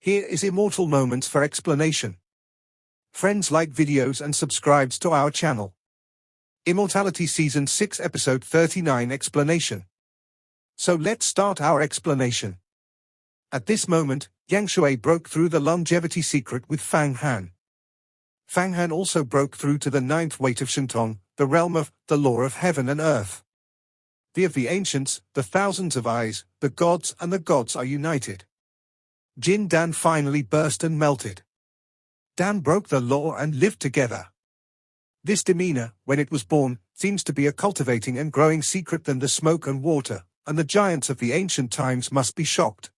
Here is Immortal Moments for explanation. Friends, like videos and subscribes to our channel. Immortality Season 6 Episode 39 Explanation. So let's start our explanation. At this moment, Yang Shui broke through the longevity secret with Fang Han. Fang Han also broke through to the ninth weight of Shentong, the realm of the law of heaven and earth. The of the ancients, the thousands of eyes, the gods and the gods are united. Jin Dan finally burst and melted. Dan broke the law and lived together. This demeanor, when it was born, seems to be a cultivating and growing secret than the smoke and water, and the giants of the ancient times must be shocked.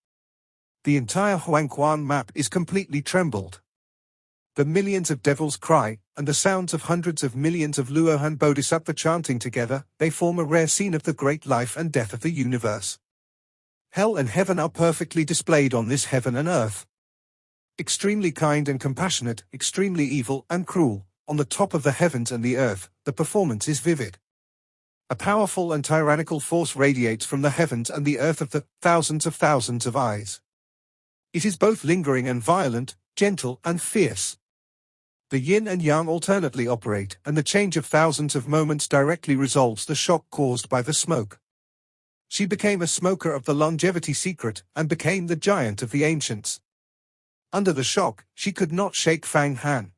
The entire Huangquan map is completely trembled. The millions of devils cry, and the sounds of hundreds of millions of Luohan Bodhisattva chanting together, they form a rare scene of the great life and death of the universe. Hell and heaven are perfectly displayed on this heaven and earth. Extremely kind and compassionate, extremely evil and cruel, on the top of the heavens and the earth, the performance is vivid. A powerful and tyrannical force radiates from the heavens and the earth of the thousands of eyes. It is both lingering and violent, gentle and fierce. The yin and yang alternately operate, and the change of thousands of moments directly resolves the shock caused by the smoke. She became a smoker of the longevity secret, and became the giant of the ancients. Under the shock, she could not shake Fang Han.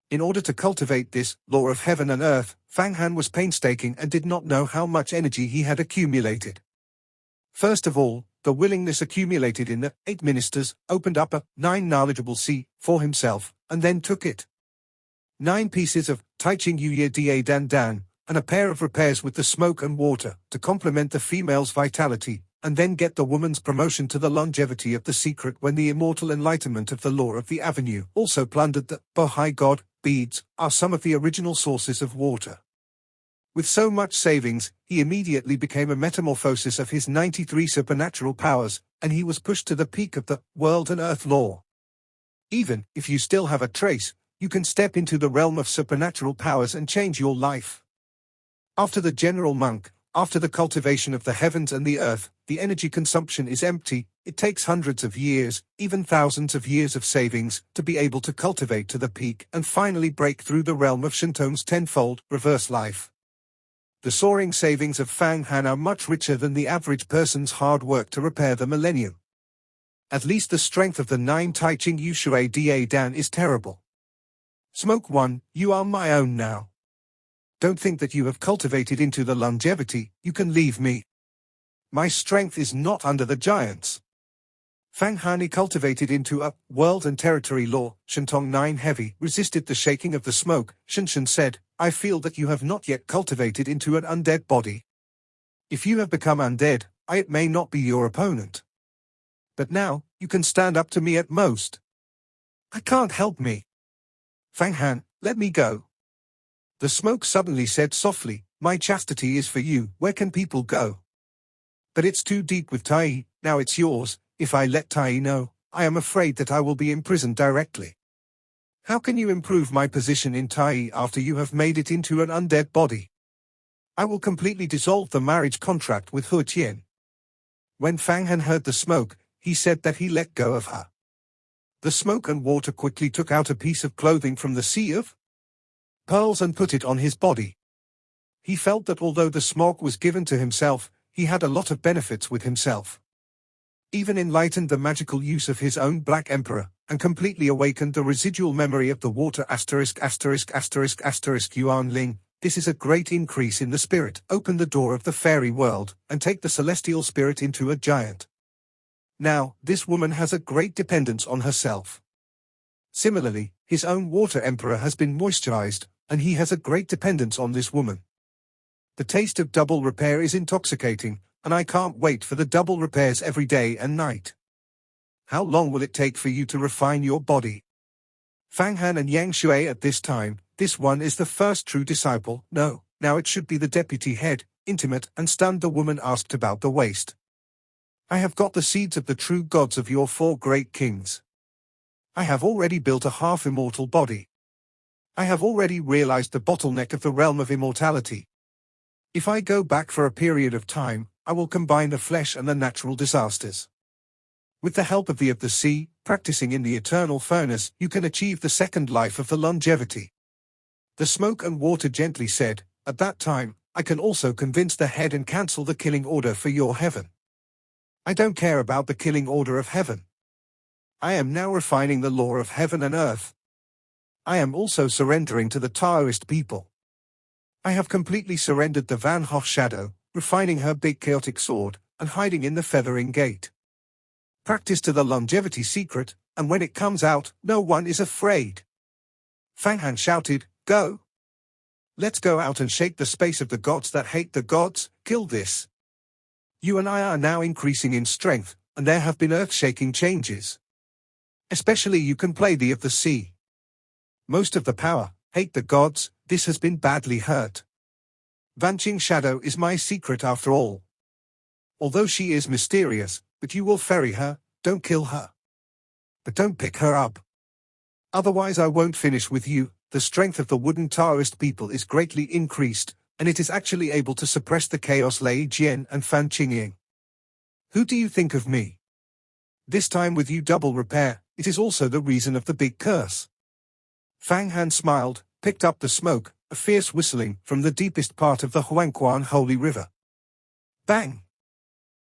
In order to cultivate this law of heaven and earth, Fang Han was painstaking and did not know how much energy he had accumulated. First of all, the willingness accumulated in the 8 ministers opened up a 9 knowledgeable sea for himself, and then took it. 9 pieces of Taiching Yuye Da Dan Dan, and a pair of repairs with the smoke and water, to complement the female's vitality, and then get the woman's promotion to the longevity of the secret when the immortal enlightenment of the law of the avenue also plundered the Bohai God. Beads are some of the original sources of water. With so much savings, he immediately became a metamorphosis of his 93 supernatural powers, and he was pushed to the peak of the world and earth law. Even if you still have a trace, you can step into the realm of supernatural powers and change your life. After the general monk, after the cultivation of the heavens and the earth, the energy consumption is empty. It takes hundreds of years, even thousands of years of savings, to be able to cultivate to the peak and finally break through the realm of Shentong's tenfold reverse life. The soaring savings of Fang Han are much richer than the average person's hard work to repair the millennium. At least the strength of the 9 Taiching Yushui Da Dan is terrible. Smoke 1, you are my own now. Don't think that you have cultivated into the longevity, you can leave me. My strength is not under the giants. Fang Han cultivated into a world and territory law. Shentong 9 heavy resisted the shaking of the smoke. Shenshen said, I feel that you have not yet cultivated into an undead body. If you have become undead, it may not be your opponent. But now, you can stand up to me at most. I can't help me. Fang Han, let me go. The smoke suddenly said softly, my chastity is for you, where can people go? But it's too deep with Tai, now it's yours. If I let Tai know, I am afraid that I will be imprisoned directly. How can you improve my position in Tai after you have made it into an undead body? I will completely dissolve the marriage contract with Hu Tian. When Fang Han heard the smoke, he said that he let go of her. The smoke and water quickly took out a piece of clothing from the sea of pearls and put it on his body. He felt that although the smog was given to himself, he had a lot of benefits with himself. Even enlightened the magical use of his own Black Emperor, and completely awakened the residual memory of the water ****** Yuan Ling. This is a great increase in the spirit. Open the door of the fairy world, and take the celestial spirit into a giant. Now, this woman has a great dependence on herself. Similarly, his own water emperor has been moisturized, and he has a great dependence on this woman. The taste of double repair is intoxicating, and I can't wait for the double repairs every day and night. How long will it take for you to refine your body? Fang Han and Yang Shui at this time, this one is the first true disciple. No, now it should be the deputy head, intimate and stunned. The woman asked about the waist. I have got the seeds of the true gods of your 4 great kings. I have already built a half-immortal body. I have already realized the bottleneck of the realm of immortality. If I go back for a period of time, I will combine the flesh and the natural disasters. With the help of the sea, practicing in the eternal furnace, you can achieve the second life of the longevity. The smoke and water gently said, at that time, I can also convince the head and cancel the killing order for your heaven. I don't care about the killing order of heaven. I am now refining the law of heaven and earth. I am also surrendering to the Taoist people. I have completely surrendered the Van Hoff shadow, refining her big chaotic sword, and hiding in the feathering gate. Practice to the longevity secret, and when it comes out, no one is afraid. Fang Han shouted, go! Let's go out and shake the space of the gods that hate the gods, kill this. You and I are now increasing in strength, and there have been earth-shaking changes. Especially you can play the of the sea. Most of the power, hate the gods, this has been badly hurt. Vanishing shadow is my secret after all. Although she is mysterious, but you will ferry her, don't kill her. But don't pick her up. Otherwise I won't finish with you. The strength of the wooden Taoist people is greatly increased, and it is actually able to suppress the chaos Lei Jian and Fan Qingying. Who do you think of me? This time with you double repair, it is also the reason of the big curse. Fang Han smiled, picked up the smoke, a fierce whistling from the deepest part of the Huangquan Holy River. Bang!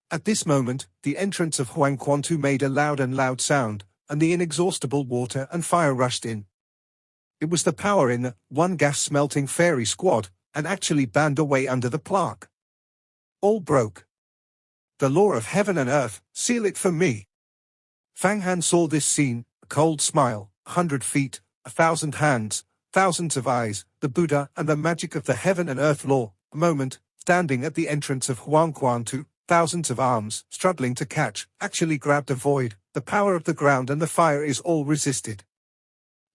At this moment, the entrance of Huangquan made a loud sound, and the inexhaustible water and fire rushed in. It was the power in the one gas-smelting fairy squad, and actually burned away under the plaque. All broke. The law of heaven and earth, seal it for me. Fang Han saw this scene, a cold smile, 100 feet, 1,000 hands, thousands of eyes, the Buddha and the magic of the heaven and earth law, a moment, standing at the entrance of Huangquan, thousands of arms, struggling to catch, actually grabbed a void, the power of the ground and the fire is all resisted.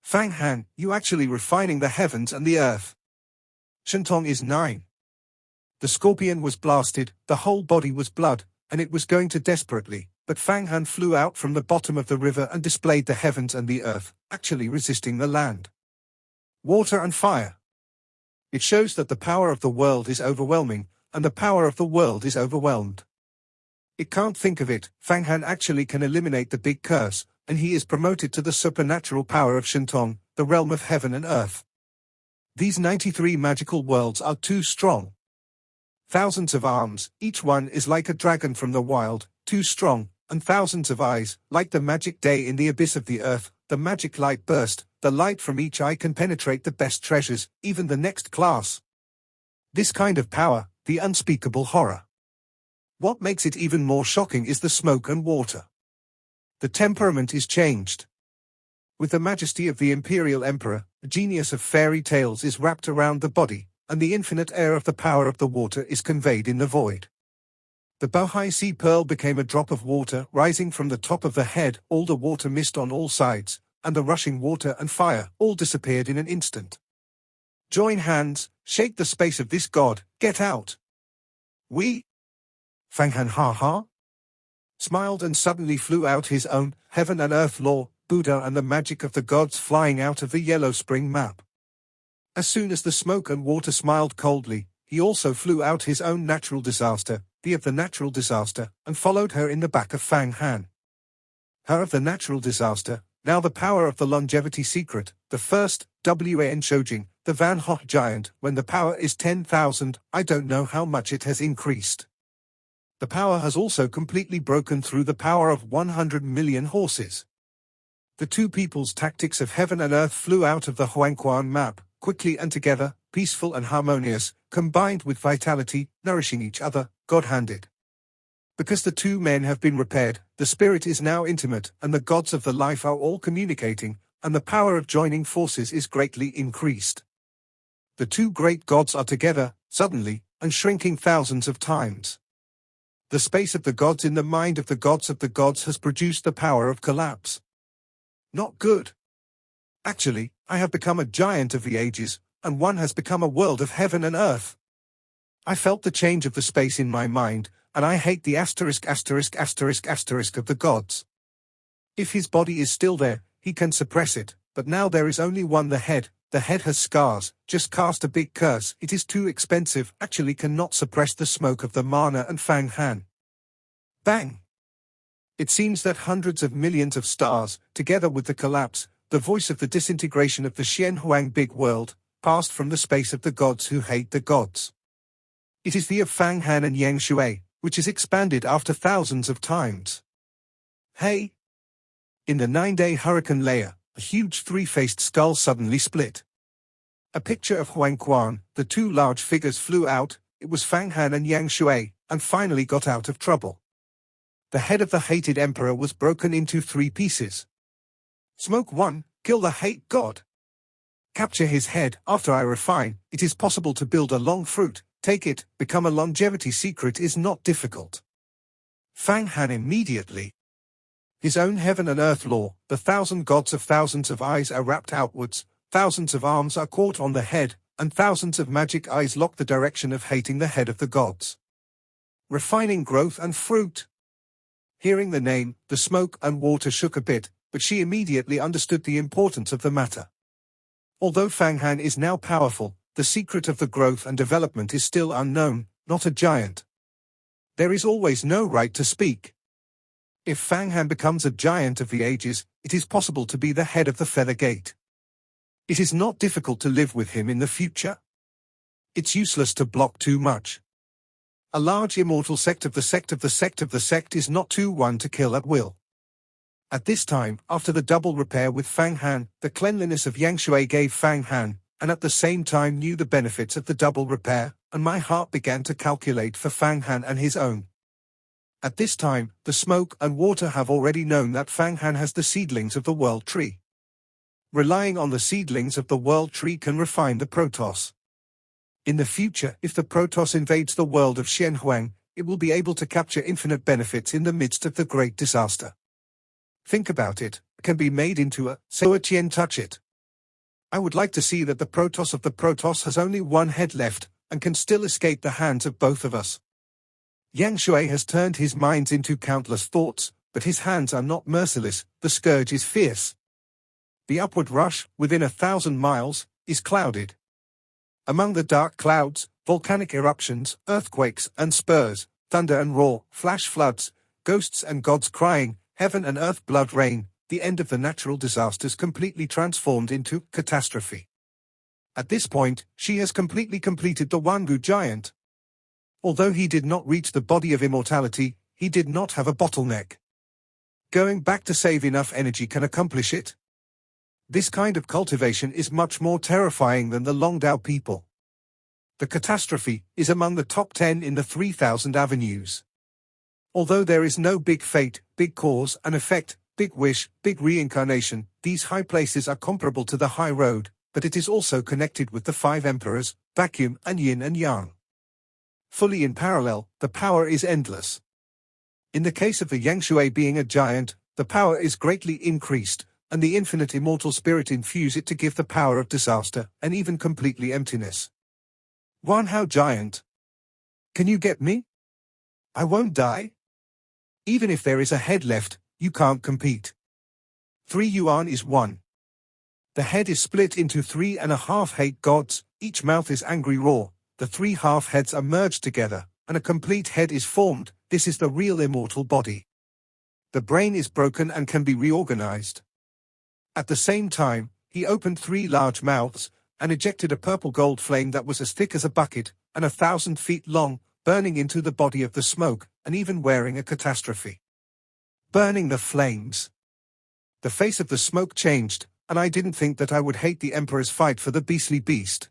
Fang Han, you actually refining the heavens and the earth. Shentong is 9. The scorpion was blasted, the whole body was blood, and it was going to desperately, but Fang Han flew out from the bottom of the river and displayed the heavens and the earth, actually resisting the land. Water and fire. It shows that the power of the world is overwhelming, and the power of the world is overwhelmed. It can't think of it, Fang Han actually can eliminate the big curse, and he is promoted to the supernatural power of Shentong, the realm of heaven and earth. These 93 magical worlds are too strong. Thousands of arms, each one is like a dragon from the wild, too strong, and thousands of eyes, like the magic day in the abyss of the earth, the magic light burst, the light from each eye can penetrate the best treasures, even the next class. This kind of power, the unspeakable horror. What makes it even more shocking is the smoke and water. The temperament is changed. With the majesty of the imperial emperor, the genius of fairy tales is wrapped around the body, and the infinite air of the power of the water is conveyed in the void. The Bohai Sea Pearl became a drop of water rising from the top of the head, all the water mist on all sides, and the rushing water and fire all disappeared in an instant. Join hands, shake the space of this god, get out. We? Fang Han ha, smiled and suddenly flew out his own heaven and earth law, Buddha and the magic of the gods flying out of the yellow spring map. As soon as the smoke and water smiled coldly, he also flew out his own natural disaster, the of the natural disaster, and followed her in the back of Fang Han. Her of the natural disaster, now the power of the longevity secret, the first, Wan Shojing, the Van Hoff giant, when the power is 10,000, I don't know how much it has increased. The power has also completely broken through the power of 100 million horses. The two people's tactics of heaven and earth flew out of the Huangquan map, quickly and together, peaceful and harmonious, combined with vitality, nourishing each other, God-handed. Because the two men have been repaired, the spirit is now intimate, and the gods of the life are all communicating, and the power of joining forces is greatly increased. The two great gods are together, suddenly, and shrinking thousands of times. The space of the gods in the mind of the gods has produced the power of collapse. Not good. Actually, I have become a giant of the ages, and one has become a world of heaven and earth. I felt the change of the space in my mind, and I hate the asterisk of the gods. If his body is still there, he can suppress it, but now there is only one the head has scars, just cast a big curse, it is too expensive, actually cannot suppress the smoke of the mana and Fang Han. Bang! It seems that hundreds of millions of stars, together with the collapse, the voice of the disintegration of the Xianhuang big world, passed from the space of the gods who hate the gods. It is the of Fang Han and Yang Shui, which is expanded after thousands of times. Hey! In the 9-day hurricane layer, a huge three-faced skull suddenly split. A picture of Huang Quan, the two large figures flew out, it was Fang Han and Yang Shui, and finally got out of trouble. The head of the hated emperor was broken into 3 pieces. Smoke 1, kill the hate god. Capture his head. After I refine, it is possible to build a long fruit, take it, become a longevity secret is not difficult. Fang Han immediately. His own heaven and earth law, the 1,000 gods of thousands of eyes are wrapped outwards, thousands of arms are caught on the head, and thousands of magic eyes lock the direction of hating the head of the gods. Refining growth and fruit. Hearing the name, the smoke and water shook a bit, but she immediately understood the importance of the matter. Although Fang Han is now powerful, the secret of the growth and development is still unknown, not a giant. There is always no right to speak. If Fang Han becomes a giant of the ages, it is possible to be the head of the Feather Gate. It is not difficult to live with him in the future. It's useless to block too much. A large immortal sect of the sect of the sect of the sect is not too one to kill at will. At this time, after the double repair with Fang Han, the cleanliness of Yang Shui gave Fang Han, and at the same time knew the benefits of the double repair, and my heart began to calculate for Fang Han and his own. At this time, the smoke and water have already known that Fang Han has the seedlings of the world tree. Relying on the seedlings of the world tree can refine the Protoss. In the future, if the Protoss invades the world of Xianhuang, it will be able to capture infinite benefits in the midst of the great disaster. Think about it, can be made into a Tien touch it. I would like to see that the Protoss of the Protoss has only one head left, and can still escape the hands of both of us. Yang Shui has turned his minds into countless thoughts, but his hands are not merciless, the scourge is fierce. The upward rush, within 1,000 miles, is clouded. Among the dark clouds, volcanic eruptions, earthquakes and spurs, thunder and roar, flash floods, ghosts and gods crying, heaven and earth blood rain, the end of the natural disasters completely transformed into catastrophe. At this point, she has completely completed the Wangu giant. Although he did not reach the body of immortality, he did not have a bottleneck. Going back to save enough energy can accomplish it. This kind of cultivation is much more terrifying than the Longdao people. The catastrophe is among the top 10 in the 3,000 avenues. Although there is no big fate, big cause and effect, big wish, big reincarnation, these high places are comparable to the high road, but it is also connected with the 5 emperors, vacuum and yin and yang. Fully in parallel, the power is endless. In the case of the Yang Shui being a giant, the power is greatly increased, and the infinite immortal spirit infuse it to give the power of disaster, and even completely emptiness. One how giant. Can you get me? I won't die. Even if there is a head left, you can't compete. 3 yuan is 1. The head is split into 3.5 hate gods, each mouth is angry roar, the 3 half heads are merged together, and a complete head is formed, this is the real immortal body. The brain is broken and can be reorganized. At the same time, he opened 3 large mouths, and ejected a purple gold flame that was as thick as a bucket, and 1,000 feet long, burning into the body of the smoke, and even wearing a catastrophe. Burning the flames. The face of the smoke changed, and I didn't think that I would hate the Emperor's fight for the beastly beast.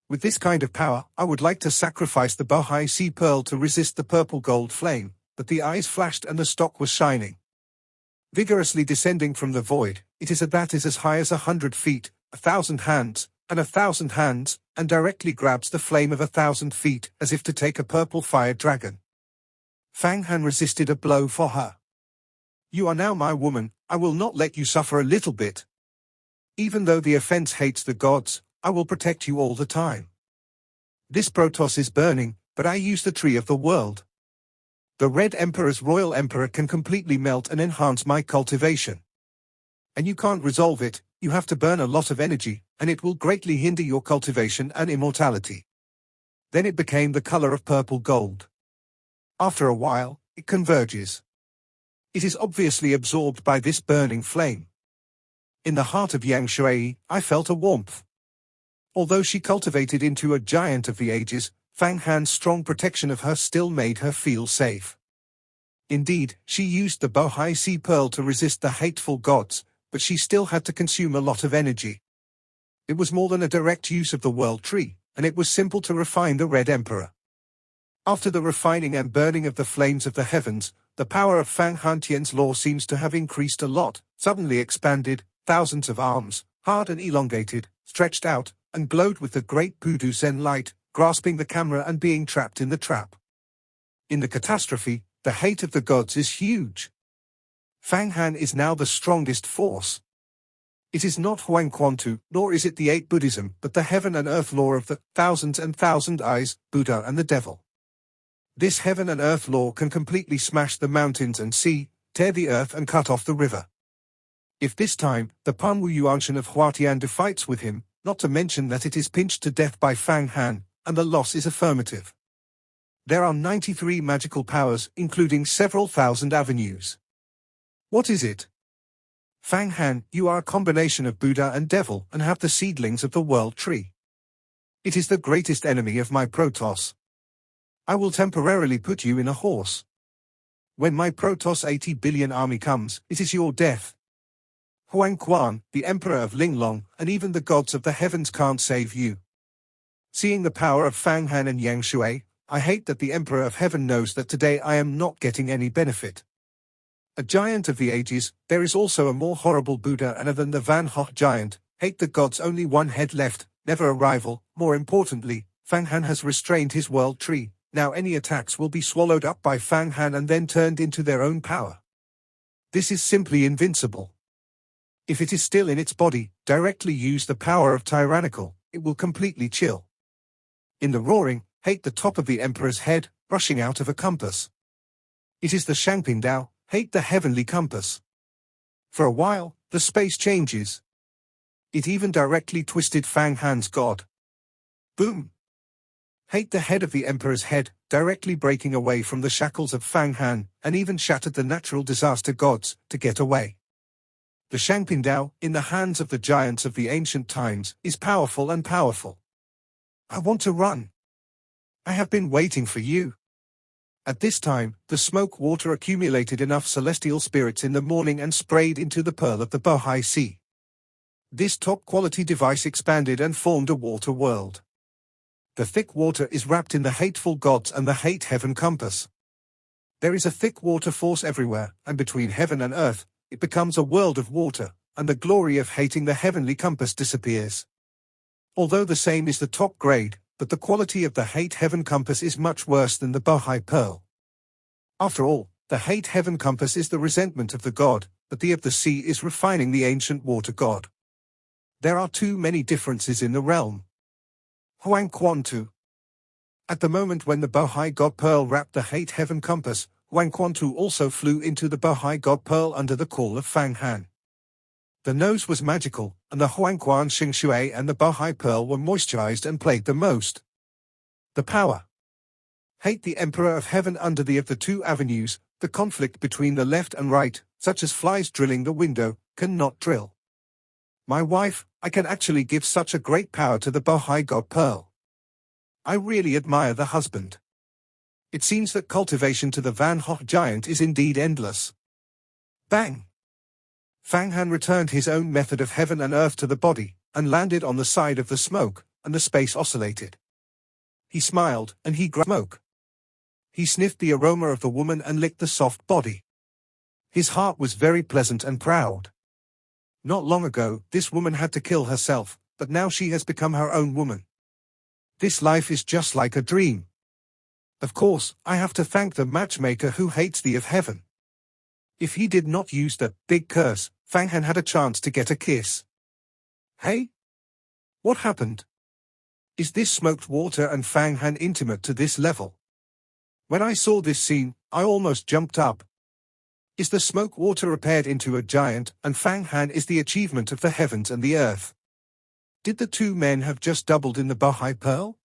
With this kind of power, I would like to sacrifice the Bohai Sea Pearl to resist the purple gold flame, but the eyes flashed and the stock was shining. Vigorously descending from the void, it is as high as 100 feet, 1,000 hands, and 1,000 hands, and directly grabs the flame of 1,000 feet, as if to take a purple fire dragon. Fang Han resisted a blow for her. You are now my woman, I will not let you suffer a little bit. Even though the offense hates the gods, I will protect you all the time. This Protoss is burning, but I use the tree of the world. The Red Emperor's Royal Emperor can completely melt and enhance my cultivation. And you can't resolve it, you have to burn a lot of energy, and it will greatly hinder your cultivation and immortality. Then it became the color of purple gold. After a while, it converges. It is obviously absorbed by this burning flame. In the heart of Yang Shui, I felt a warmth. Although she cultivated into a giant of the ages, Fang Han's strong protection of her still made her feel safe. Indeed, she used the Bohai Sea Pearl to resist the hateful gods, but she still had to consume a lot of energy. It was more than a direct use of the World Tree, and it was simple to refine the Red Emperor. After the refining and burning of the flames of the heavens, the power of Fang Hantian's law seems to have increased a lot, suddenly expanded, thousands of arms, hard and elongated, stretched out, and glowed with the great Pudu Zen light, grasping the camera and being trapped in the trap. In the catastrophe, the hate of the gods is huge. Fang Han is now the strongest force. It is not Huang Quantu, nor is it the Eight Buddhism, but the heaven and earth law of the thousands and thousand eyes, Buddha and the devil. This heaven and earth law can completely smash the mountains and sea, tear the earth and cut off the river. If this time, the Panwu Yuanshan of Huatiandu fights with him, not to mention that it is pinched to death by Fang Han, and the loss is affirmative. There are 93 magical powers, including several thousand avenues. What is it? Fang Han, you are a combination of Buddha and devil and have the seedlings of the World Tree. It is the greatest enemy of my Protoss. I will temporarily put you in a horse. When my Protoss 80 billion army comes, it is your death. Huang Quan, the Emperor of Linglong, and even the gods of the heavens can't save you. Seeing the power of Fang Han and Yang Shui, I hate that the Emperor of Heaven knows that today I am not getting any benefit. A giant of the ages, there is also a more horrible Buddha and than the Van Hoch giant, hate the gods only one head left, never a rival. More importantly, Fang Han has restrained his World Tree. Now any attacks will be swallowed up by Fang Han and then turned into their own power. This is simply invincible. If it is still in its body, directly use the power of tyrannical, it will completely chill. In the roaring, hate the top of the Emperor's head, rushing out of a compass. It is the Shangping Dao, hate the heavenly compass. For a while, the space changes. It even directly twisted Fang Han's god. Boom! Hate the head of the Emperor's head, directly breaking away from the shackles of Fang Han, and even shattered the natural disaster gods, to get away. The Shangping Dao, in the hands of the giants of the ancient times, is powerful and powerful. I want to run. I have been waiting for you. At this time, the smoke water accumulated enough celestial spirits in the morning and sprayed into the pearl of the Bohai Sea. This top-quality device expanded and formed a water world. The thick water is wrapped in the hateful gods and the hate heaven compass. There is a thick water force everywhere, and between heaven and earth, it becomes a world of water, and the glory of hating the heavenly compass disappears. Although the same is the top grade, but the quality of the hate heaven compass is much worse than the Bohai Pearl. After all, the hate heaven compass is the resentment of the god, but the of the sea is refining the ancient water god. There are too many differences in the realm. Huang Quantu. At the moment when the Bohai God Pearl wrapped the hate heaven compass, Huang Quantu also flew into the Bohai God Pearl under the call of Fang Han. The nose was magical, and the Huang Quan Xing Shui and the Bohai Pearl were moisturized and played the most. The power. Hate the Emperor of Heaven under the of the two avenues, the conflict between the left and right, such as flies drilling the window, cannot drill. My wife, I can actually give such a great power to the Bohai God Pearl. I really admire the husband. It seems that cultivation to the Van Hoch giant is indeed endless. Bang! Fang Han returned his own method of heaven and earth to the body, and landed on the side of the smoke, and the space oscillated. He smiled, and he grabbed smoke. He sniffed the aroma of the woman and licked the soft body. His heart was very pleasant and proud. Not long ago, this woman had to kill herself, but now she has become her own woman. This life is just like a dream. Of course, I have to thank the matchmaker who hates the of heaven. If he did not use the big curse, Fang Han had a chance to get a kiss. Hey? What happened? Is this smoked water and Fang Han intimate to this level? When I saw this scene, I almost jumped up. Is the smoke water repaired into a giant, and Fang Han is the achievement of the heavens and the earth? Did the two men have just doubled in the Bohai Pearl?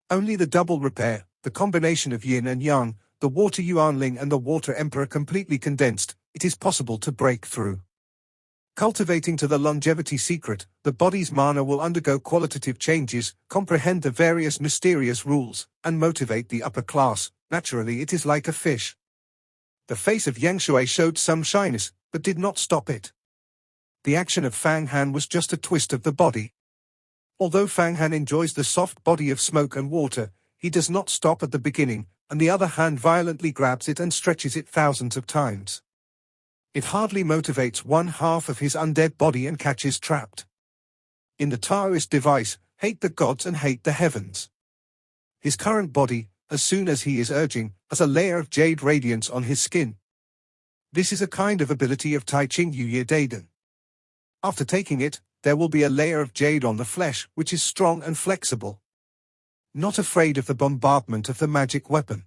Only the double repair, the combination of yin and yang, the water Yuanling and the water emperor completely condensed, it is possible to break through. Cultivating to the longevity secret, the body's mana will undergo qualitative changes, comprehend the various mysterious rules, and motivate the upper class. Naturally, it is like a fish. The face of Yang Shui showed some shyness, but did not stop it. The action of Fang Han was just a twist of the body. Although Fang Han enjoys the soft body of smoke and water, he does not stop at the beginning, and the other hand violently grabs it and stretches it thousands of times. It hardly motivates one half of his undead body and catches trapped. In the Taoist device, hate the gods and hate the heavens. His current body, as soon as he is urging, has a layer of jade radiance on his skin. This is a kind of ability of Tai Ching Yuye Daiden. After taking it, there will be a layer of jade on the flesh, which is strong and flexible. Not afraid of the bombardment of the magic weapon.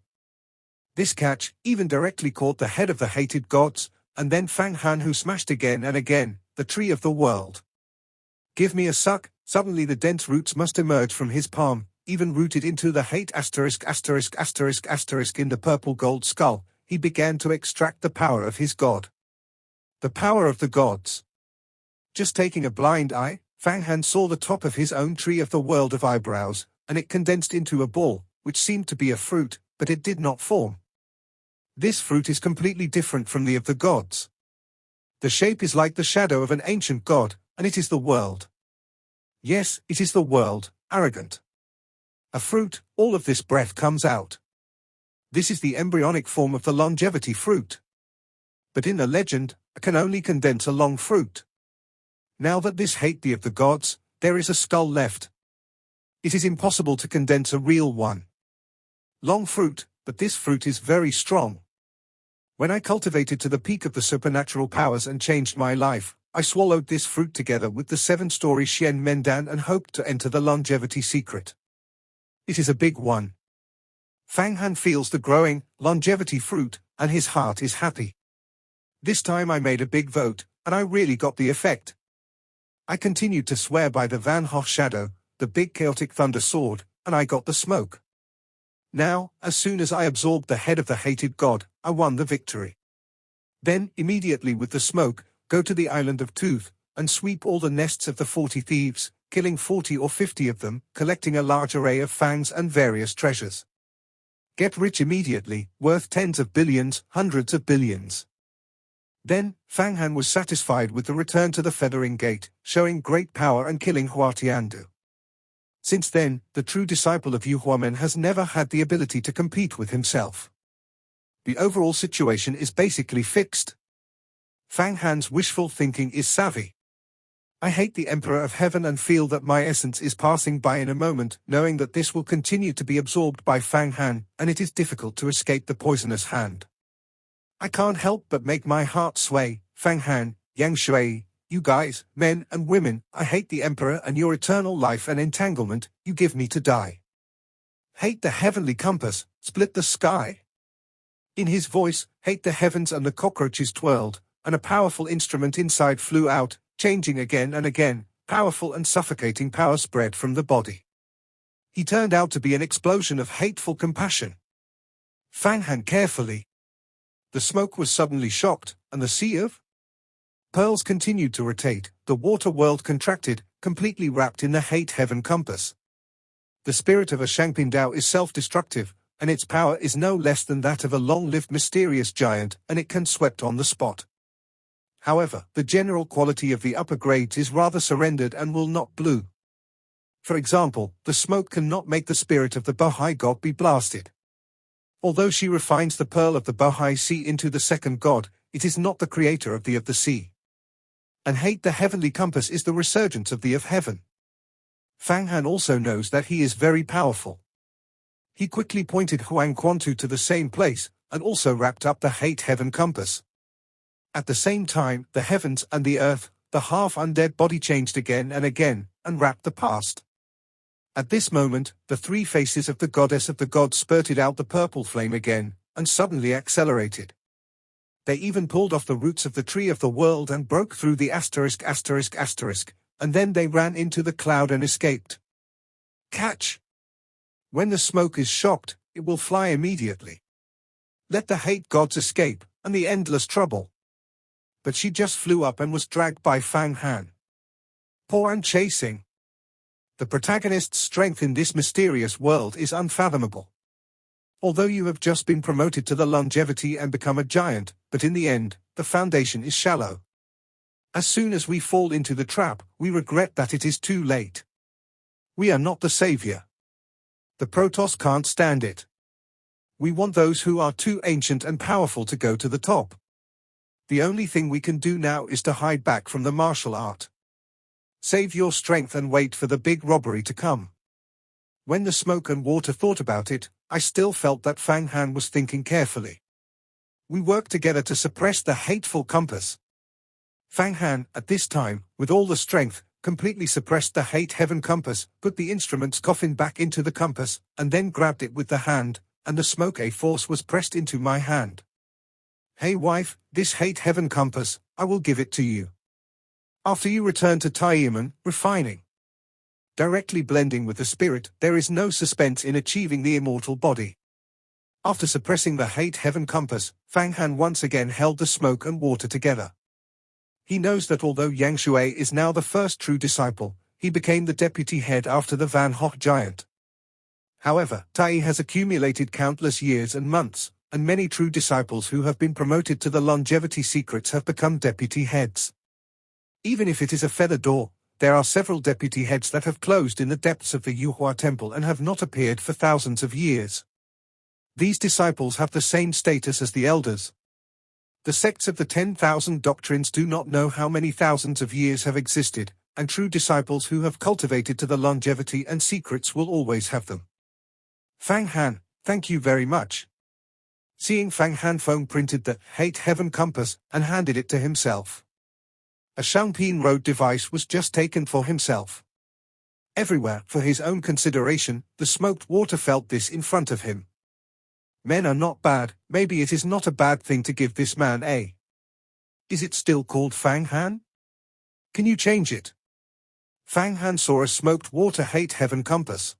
This catch even directly caught the head of the hated gods, and then Fang Han, who smashed again and again, the tree of the world. Give me a suck. Suddenly the dense roots must emerge from his palm, even rooted into the hate ****** in the purple gold skull. He began to extract the power of his god. The power of the gods. Just taking a blind eye, Fang Han saw the top of his own tree of the world of eyebrows, and it condensed into a ball, which seemed to be a fruit, but it did not form. This fruit is completely different from the of the gods. The shape is like the shadow of an ancient god, and it is the world. Yes, it is the world, arrogant. A fruit, all of this breath comes out. This is the embryonic form of the longevity fruit. But in the legend, I can only condense a long fruit. Now that this hate the of the gods, there is a skull left. It is impossible to condense a real one. Long fruit, but this fruit is very strong. When I cultivated to the peak of the supernatural powers and changed my life, I swallowed this fruit together with the 7-story Xian Mendan and hoped to enter the longevity secret. It is a big one. Fang Han feels the growing longevity fruit, and his heart is happy. This time I made a big vote, and I really got the effect. I continued to swear by the Van Hoff shadow, the big chaotic thunder sword, and I got the smoke. Now, as soon as I absorbed the head of the hated god, I won the victory. Then, immediately with the smoke, go to the island of Tooth, and sweep all the nests of the 40 thieves, killing 40 or 50 of them, collecting a large array of fangs and various treasures. Get rich immediately, worth tens of billions, hundreds of billions. Then, Fang Han was satisfied with the return to the Feathering Gate, showing great power and killing Hua Tiandu. Since then, the true disciple of Yu Huamen has never had the ability to compete with himself. The overall situation is basically fixed. Fang Han's wishful thinking is savvy. I hate the Emperor of Heaven and feel that my essence is passing by in a moment, knowing that this will continue to be absorbed by Fang Han, and it is difficult to escape the poisonous hand. I can't help but make my heart sway. Fang Han, Yang Shui, you guys, men and women, I hate the Emperor and your eternal life and entanglement, you give me to die. Hate the heavenly compass, split the sky. In his voice, hate the heavens and the cockroaches twirled, and a powerful instrument inside flew out, changing again and again, powerful and suffocating power spread from the body. He turned out to be an explosion of hateful compassion. Fang Han carefully. The smoke was suddenly shocked, and the sea of pearls continued to rotate, the water world contracted, completely wrapped in the hate heaven compass. The spirit of a Shangping Dao is self-destructive, and its power is no less than that of a long-lived mysterious giant, and it can swept on the spot. However, the general quality of the upper grades is rather surrendered and will not blue. For example, the smoke cannot make the spirit of the Bohai god be blasted. Although she refines the pearl of the Bohai Sea into the second god, it is not the creator of the sea. And hate the heavenly compass is the resurgence of the of heaven. Fang Han also knows that he is very powerful. He quickly pointed Huang Quantu to the same place, and also wrapped up the hate heaven compass. At the same time, the heavens and the earth, the half-undead body changed again and again, and wrapped the past. At this moment, the 3 faces of the goddess of the gods spurted out the purple flame again, and suddenly accelerated. They even pulled off the roots of the tree of the world and broke through the *****, and then they ran into the cloud and escaped. Catch! When the smoke is shocked, it will fly immediately. Let the hate gods escape, and the endless trouble. But she just flew up and was dragged by Fang Han. Poor and chasing. The protagonist's strength in this mysterious world is unfathomable. Although you have just been promoted to the longevity and become a giant, but in the end, the foundation is shallow. As soon as we fall into the trap, we regret that it is too late. We are not the savior. The Protoss can't stand it. We want those who are too ancient and powerful to go to the top. The only thing we can do now is to hide back from the martial art. Save your strength and wait for the big robbery to come. When the smoke and water thought about it, I still felt that Fang Han was thinking carefully. We worked together to suppress the hateful compass. Fang Han, at this time, with all the strength, completely suppressed the hate heaven compass, put the instrument's coffin back into the compass, and then grabbed it with the hand, and the smoke a force was pressed into my hand. Hey wife, this hate heaven compass, I will give it to you. After you return to Taiyiman, refining. Directly blending with the spirit, there is no suspense in achieving the immortal body. After suppressing the hate heaven compass, Fang Han once again held the smoke and water together. He knows that although Yang Shui is now the first true disciple, he became the deputy head after the Van Hock giant. However, Tai has accumulated countless years and months, and many true disciples who have been promoted to the longevity secrets have become deputy heads. Even if it is a feather door, there are several deputy heads that have closed in the depths of the Yuhua temple and have not appeared for thousands of years. These disciples have the same status as the elders. The sects of the 10,000 doctrines do not know how many thousands of years have existed, and true disciples who have cultivated to the longevity and secrets will always have them. Fang Han, thank you very much. Seeing Fang Han, Feng printed the Hate Heaven compass and handed it to himself. A Shangpin Road device was just taken for himself. Everywhere, for his own consideration, the smoked water felt this in front of him. Men are not bad, maybe it is not a bad thing to give this man a. Is it still called Fang Han? Can you change it? Fang Han saw a smoked water Hate Heaven compass.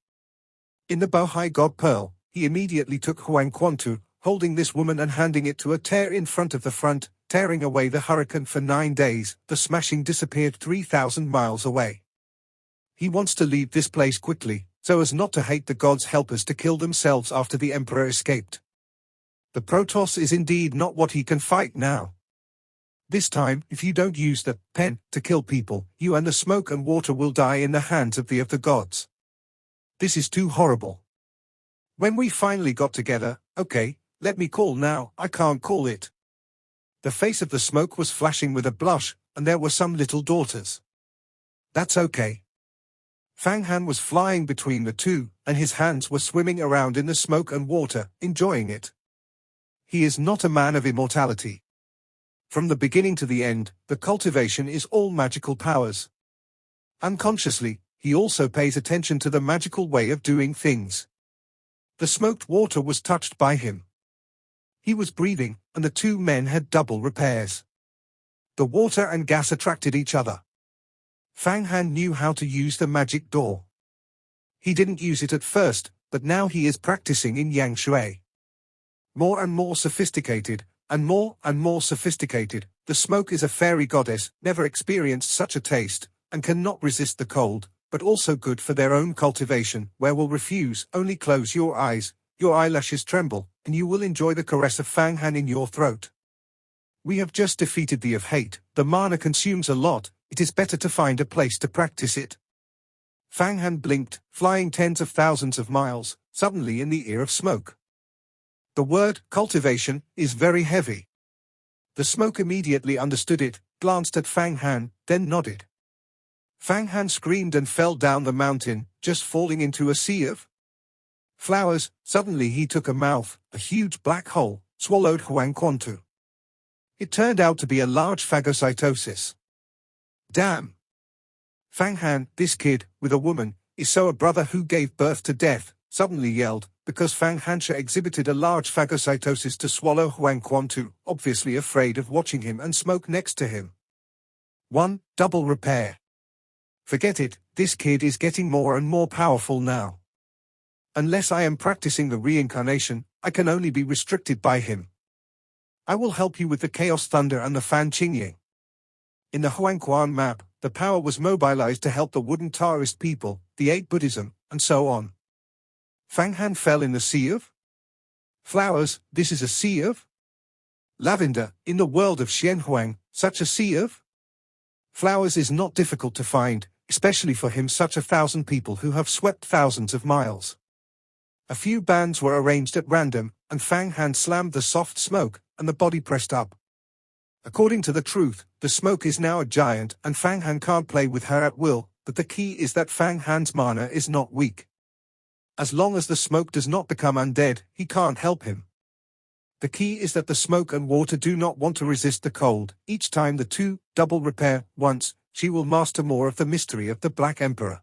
In the Bohai God Pearl, he immediately took Huang Quantu, holding this woman and handing it to a tear in front of the front, tearing away the hurricane for 9 days, the smashing disappeared 3,000 miles away. He wants to leave this place quickly, so as not to hate the gods' helpers to kill themselves after the emperor escaped. The Protoss is indeed not what he can fight now. This time, if you don't use the pen to kill people, you and the smoke and water will die in the hands of the gods. This is too horrible. When we finally got together, okay, let me call now, I can't call it. The face of the smoke was flashing with a blush, and there were some little daughters. That's okay. Fang Han was flying between the two, and his hands were swimming around in the smoke and water, enjoying it. He is not a man of immortality. From the beginning to the end, the cultivation is all magical powers. Unconsciously, he also pays attention to the magical way of doing things. The smoked water was touched by him. He was breathing, and the two men had double repairs. The water and gas attracted each other. Fang Han knew how to use the magic door. He didn't use it at first, but now he is practicing in Yang Shui. More and more sophisticated, and more sophisticated, the smoke is a fairy goddess, never experienced such a taste, and cannot resist the cold, but also good for their own cultivation, where will refuse, only close your eyes, your eyelashes tremble, and you will enjoy the caress of Fang Han in your throat. We have just defeated the of hate, the mana consumes a lot, it is better to find a place to practice it. Fang Han blinked, flying tens of thousands of miles, suddenly in the ear of smoke. The word, cultivation, is very heavy. The smoke immediately understood it, glanced at Fang Han, then nodded. Fang Han screamed and fell down the mountain, just falling into a sea of flowers. Suddenly he took a mouth, a huge black hole, swallowed Huang Quantu. It turned out to be a large phagocytosis. Damn! Fang Han, this kid, with a woman, is so a brother who gave birth to death, suddenly yelled, because Fang Hansha exhibited a large phagocytosis to swallow Huang Quantu, obviously afraid of watching him and smoke next to him. 1. Double repair. Forget it, this kid is getting more and more powerful now. Unless I am practicing the reincarnation, I can only be restricted by him. I will help you with the Chaos Thunder and the Fan Qingying. In the Huangquan map, the power was mobilized to help the wooden Taoist people, the 8 Buddhism, and so on. Fang Han fell in the sea of flowers. This is a sea of lavender. In the world of Xianhuang, such a sea of flowers is not difficult to find, especially for him, such 1,000 people who have swept thousands of miles. A few bands were arranged at random, and Fang Han slammed the soft smoke, and the body pressed up. According to the truth, the smoke is now a giant, and Fang Han can't play with her at will, but the key is that Fang Han's mana is not weak. As long as the smoke does not become undead, he can't help him. The key is that the smoke and water do not want to resist the cold. Each time the two double repair once, she will master more of the mystery of the Black Emperor.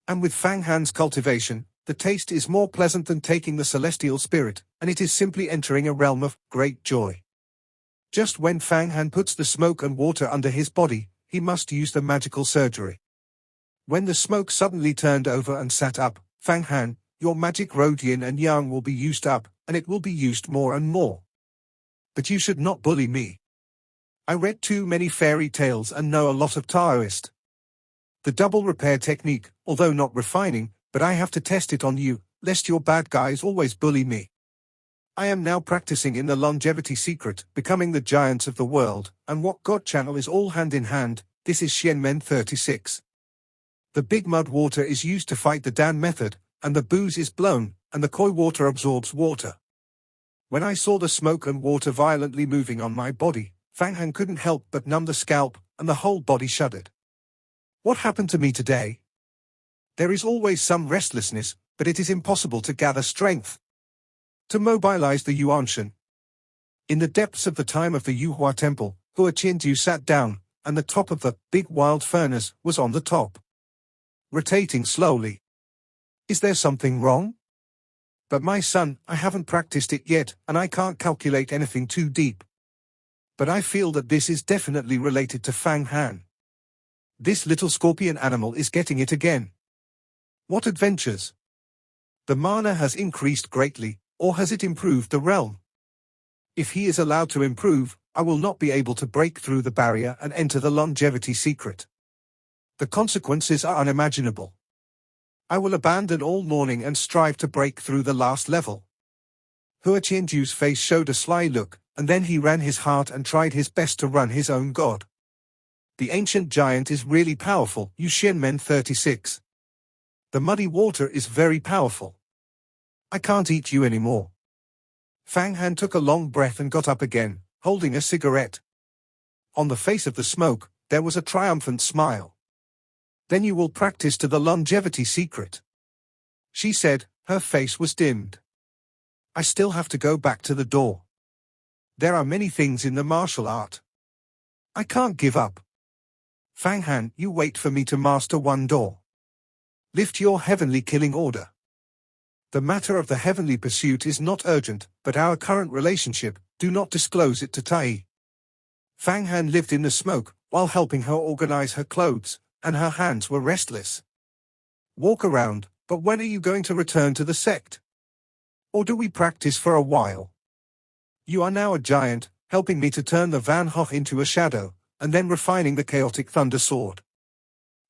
And with Fang Han's cultivation, the taste is more pleasant than taking the celestial spirit, and it is simply entering a realm of great joy. Just when Fang Han puts the smoke and water under his body, he must use the magical surgery. When the smoke suddenly turned over and sat up, Fang Han, your magic road yin and yang will be used up, and it will be used more and more. But you should not bully me. I read too many fairy tales and know a lot of Taoist. The double repair technique, although not refining, but I have to test it on you, lest your bad guys always bully me. I am now practicing in the longevity secret, becoming the giants of the world, and what God channel is all hand in hand. This is Xianmen 36. The big mud water is used to fight the Dan method, and the booze is blown, and the koi water absorbs water. When I saw the smoke and water violently moving on my body, Fang Han couldn't help but numb the scalp, and the whole body shuddered. What happened to me today? There is always some restlessness, but it is impossible to gather strength to mobilize the Yuanshan. In the depths of the time of the Yuhua temple, Hua Qianju sat down, and the top of the big wild furnace was on the top, rotating slowly. Is there something wrong? But my son, I haven't practiced it yet, and I can't calculate anything too deep. But I feel that this is definitely related to Fang Han. This little scorpion animal is getting it again. What adventures! The mana has increased greatly, or has it improved the realm? If he is allowed to improve, I will not be able to break through the barrier and enter the longevity secret. The consequences are unimaginable. I will abandon all mourning and strive to break through the last level. Hua Qianju's face showed a sly look, and then he ran his heart and tried his best to run his own god. The ancient giant is really powerful, Yu Xianmen 36. The muddy water is very powerful. I can't eat you anymore. Fang Han took a long breath and got up again, holding a cigarette. On the face of the smoke, there was a triumphant smile. Then you will practice to the longevity secret, she said. Her face was dimmed. I still have to go back to the door. There are many things in the martial art. I can't give up. Fang Han, you wait for me to master one door. Lift your heavenly killing order. The matter of the heavenly pursuit is not urgent, but our current relationship, do not disclose it to Tai. Fang Han lived in the smoke, while helping her organize her clothes, and her hands were restless. Walk around, but when are you going to return to the sect? Or do we practice for a while? You are now a giant, helping me to turn the Van Hoff into a shadow, and then refining the chaotic thunder sword.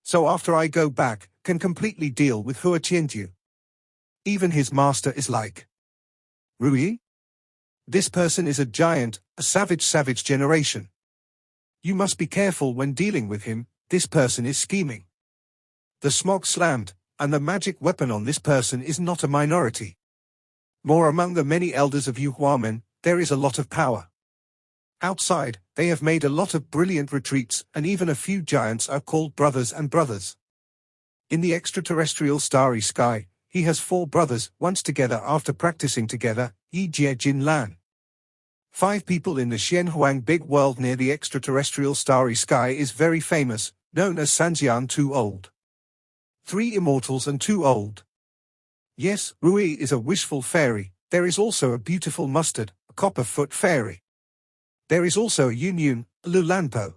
So after I go back, can completely deal with Hua Qianju. Even his master is like Rui? This person is a giant, a savage generation. You must be careful when dealing with him, this person is scheming. The smog slammed, and the magic weapon on this person is not a minority. More among the many elders of Yuhuamen, there is a lot of power. Outside, they have made a lot of brilliant retreats, and even a few giants are called brothers and brothers. In the extraterrestrial starry sky, he has 4 brothers, once together after practicing together, Yi Jie Jin Lan. 5 people in the Xianhuang big world near the extraterrestrial starry sky is very famous, known as Sanjian 2 Old. 3 immortals and 2 old. Yes, Rui is a wishful fairy. There is also a beautiful mustard, a copper-foot fairy. There is also a Yunyun, a Lulanpo.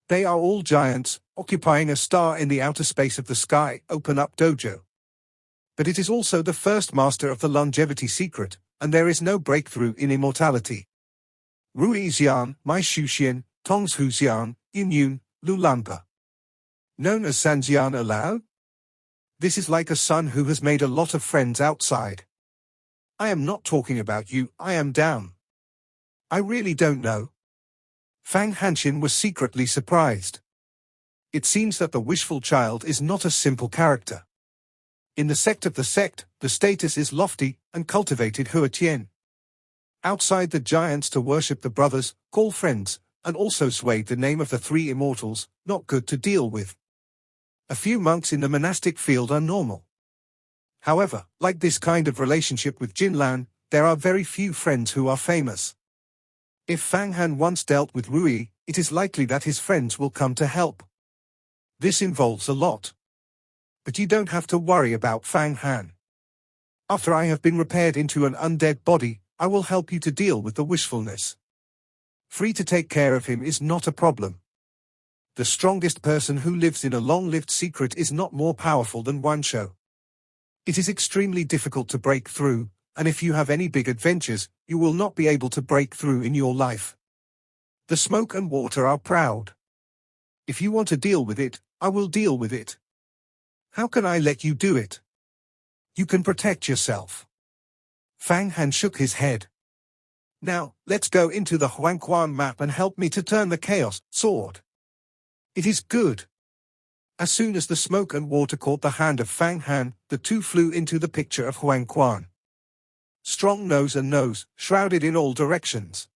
They are all giants, occupying a star in the outer space of the sky, open up dojo. But it is also the first master of the longevity secret, and there is no breakthrough in immortality. Rui Xian, Mai Shuxian, Tongs Hu Xian, Yun, Lulanpa. Known as Sanjian Alao? This is like a son who has made a lot of friends outside. I am not talking about you, I am down. I really don't know. Fang Hanxin was secretly surprised. It seems that the wishful child is not a simple character. In the sect of the sect, the status is lofty and cultivated Huatian. Outside the giants to worship the brothers, call friends, and also swayed the name of the three immortals, not good to deal with. A few monks in the monastic field are normal. However, like this kind of relationship with Jinlan, there are very few friends who are famous. If Fang Han once dealt with Rui, it is likely that his friends will come to help. This involves a lot. But you don't have to worry about Fang Han. After I have been repaired into an undead body, I will help you to deal with the wishfulness. Free to take care of him is not a problem. The strongest person who lives in a long-lived secret is not more powerful than Wanshou. It is extremely difficult to break through, and if you have any big adventures, you will not be able to break through in your life. The smoke and water are proud. If you want to deal with it, I will deal with it. How can I let you do it? You can protect yourself. Fang Han shook his head. Now, let's go into the Huangquan map and help me to turn the chaos sword. It is good. As soon as the smoke and water caught the hand of Fang Han, the two flew into the picture of Huangquan. Strong nose and nose, shrouded in all directions.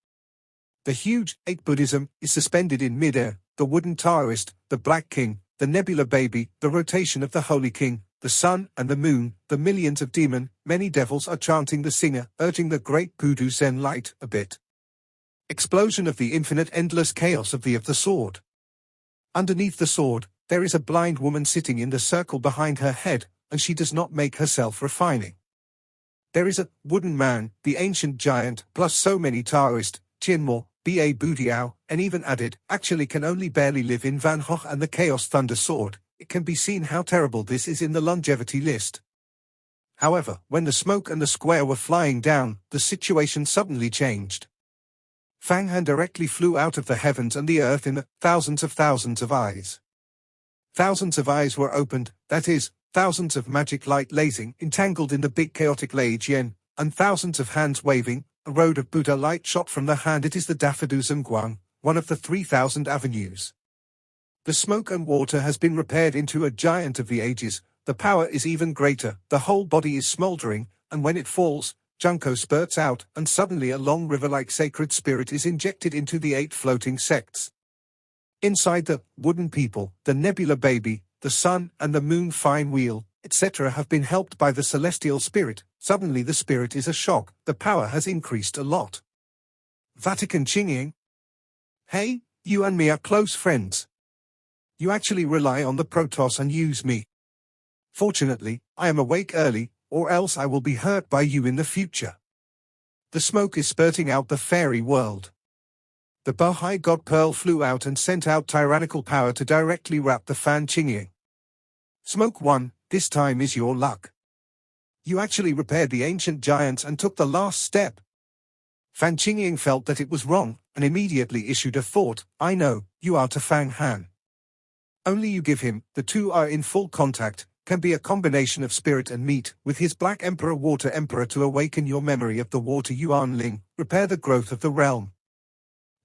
The huge, 8 Buddhism, is suspended in mid-air, the wooden Taoist, the Black King, the Nebula Baby, the rotation of the Holy King, the sun and the moon, the millions of demon, many devils are chanting the singer, urging the great Pudu Zen light a bit. Explosion of the infinite endless chaos of the sword. Underneath the sword, there is a blind woman sitting in the circle behind her head, and she does not make herself refining. There is a wooden man, the ancient giant, plus so many Taoist, Tianmo, B.A. Budiao, and even added, actually can only barely live in Van Hoch and the Chaos Thunder Sword. It can be seen how terrible this is in the longevity list. However, when the smoke and the square were flying down, the situation suddenly changed. Fang Han directly flew out of the heavens and the earth in the thousands of eyes. Thousands of eyes were opened, that is, thousands of magic light lasing entangled in the big chaotic Lei Jian, and thousands of hands waving, a road of Buddha light shot from the hand. It is the Daffodil Zhenguang, one of the 3,000 avenues. The smoke and water has been repaired into a giant of the ages, the power is even greater, the whole body is smoldering, and when it falls, Junko spurts out, and suddenly a long river-like sacred spirit is injected into the 8 floating sects. Inside the wooden people, the Nebula Baby, the sun and the moon fine wheel, etc. have been helped by the celestial spirit. Suddenly the spirit is a shock, the power has increased a lot. Vatican Qingying. Hey, you and me are close friends. You actually rely on the Protoss and use me. Fortunately, I am awake early, or else I will be hurt by you in the future. The smoke is spurting out the fairy world. The Bohai God Pearl flew out and sent out tyrannical power to directly wrap the Fan Qingying. Smoke 1, this time is your luck. You actually repaired the ancient giants and took the last step. Fan Qingying felt that it was wrong, and immediately issued a thought, I know, you are to Fang Han. Only you give him, the two are in full contact, can be a combination of spirit and meat, with his Black Emperor Water Emperor to awaken your memory of the Water Yuan Ling, repair the growth of the realm.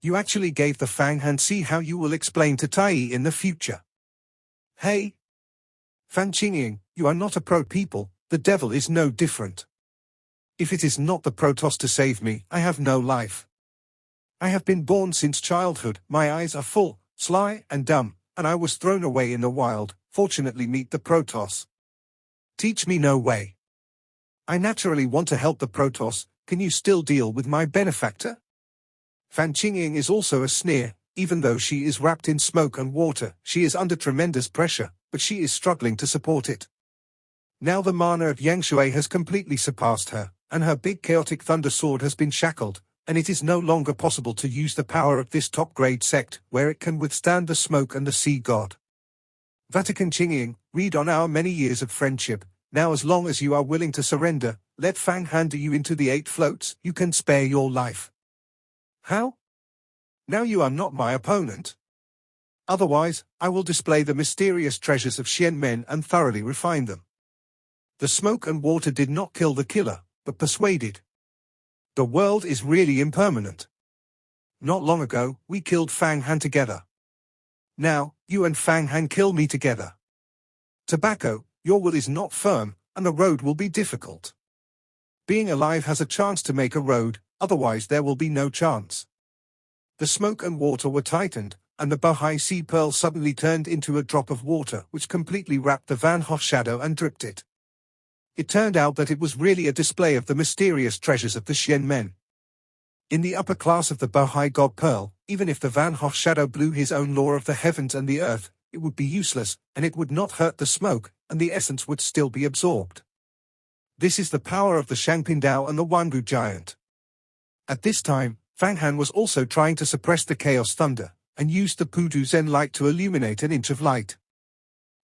You actually gave the Fang Han, see how you will explain to Tai in the future. Hey! Fan Qingying, you are not a pro people, the devil is no different. If it is not the Protoss to save me, I have no life. I have been born since childhood, my eyes are full, sly and dumb, and I was thrown away in the wild, fortunately meet the Protoss. Teach me no way. I naturally want to help the Protoss, can you still deal with my benefactor? Fan Qingying is also a sneer, even though she is wrapped in smoke and water, she is under tremendous pressure, but she is struggling to support it. Now the mana of Yang Shui has completely surpassed her, and her big chaotic thunder sword has been shackled, and it is no longer possible to use the power of this top-grade sect, where it can withstand the smoke and the sea god. Vatican Qingying, read on our many years of friendship, Now as long as you are willing to surrender, let Fang Han do you into the 8 floats, you can spare your life. How? Now you are not my opponent. Otherwise, I will display the mysterious treasures of Xian Men and thoroughly refine them. The smoke and water did not kill the killer, but persuaded. The world is really impermanent. Not long ago, we killed Fang Han together. Now, you and Fang Han kill me together. Tobacco, your will is not firm, and the road will be difficult. Being alive has a chance to make a road, otherwise there will be no chance. The smoke and water were tightened, and the Bohai Sea Pearl suddenly turned into a drop of water which completely wrapped the Van Hoff shadow and dripped it. It turned out that it was really a display of the mysterious treasures of the Xian Men. In the upper class of the Bohai God Pearl, even if the Van Hoff shadow blew his own law of the heavens and the earth, it would be useless, and it would not hurt the smoke, and the essence would still be absorbed. This is the power of the Shangpindao and the Wanbu giant. At this time, Fang Han was also trying to suppress the chaos thunder, and used the Pudu Zen light to illuminate an inch of light.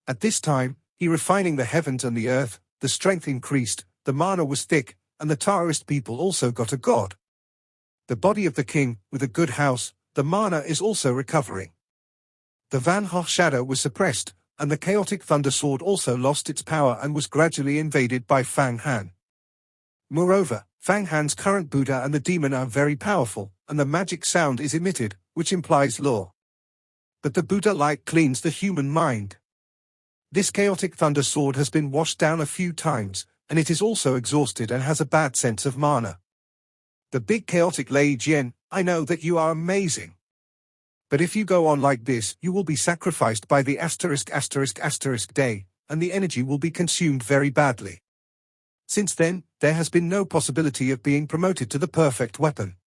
At this time, he refining the heavens and the earth, the strength increased, the mana was thick, and the Taoist people also got a god. The body of the king, with a good house, the mana is also recovering. The Van Hoff shadow was suppressed, and the chaotic thunder sword also lost its power and was gradually invaded by Fang Han. Moreover, Fang Han's current Buddha and the demon are very powerful, and the magic sound is emitted, which implies law. But the Buddha light cleans the human mind. This chaotic thunder sword has been washed down a few times, and it is also exhausted and has a bad sense of mana. The big chaotic Lei Jian, I know that you are amazing. But if you go on like this, you will be sacrificed by the **** day, and the energy will be consumed very badly. Since then, there has been no possibility of being promoted to the perfect weapon.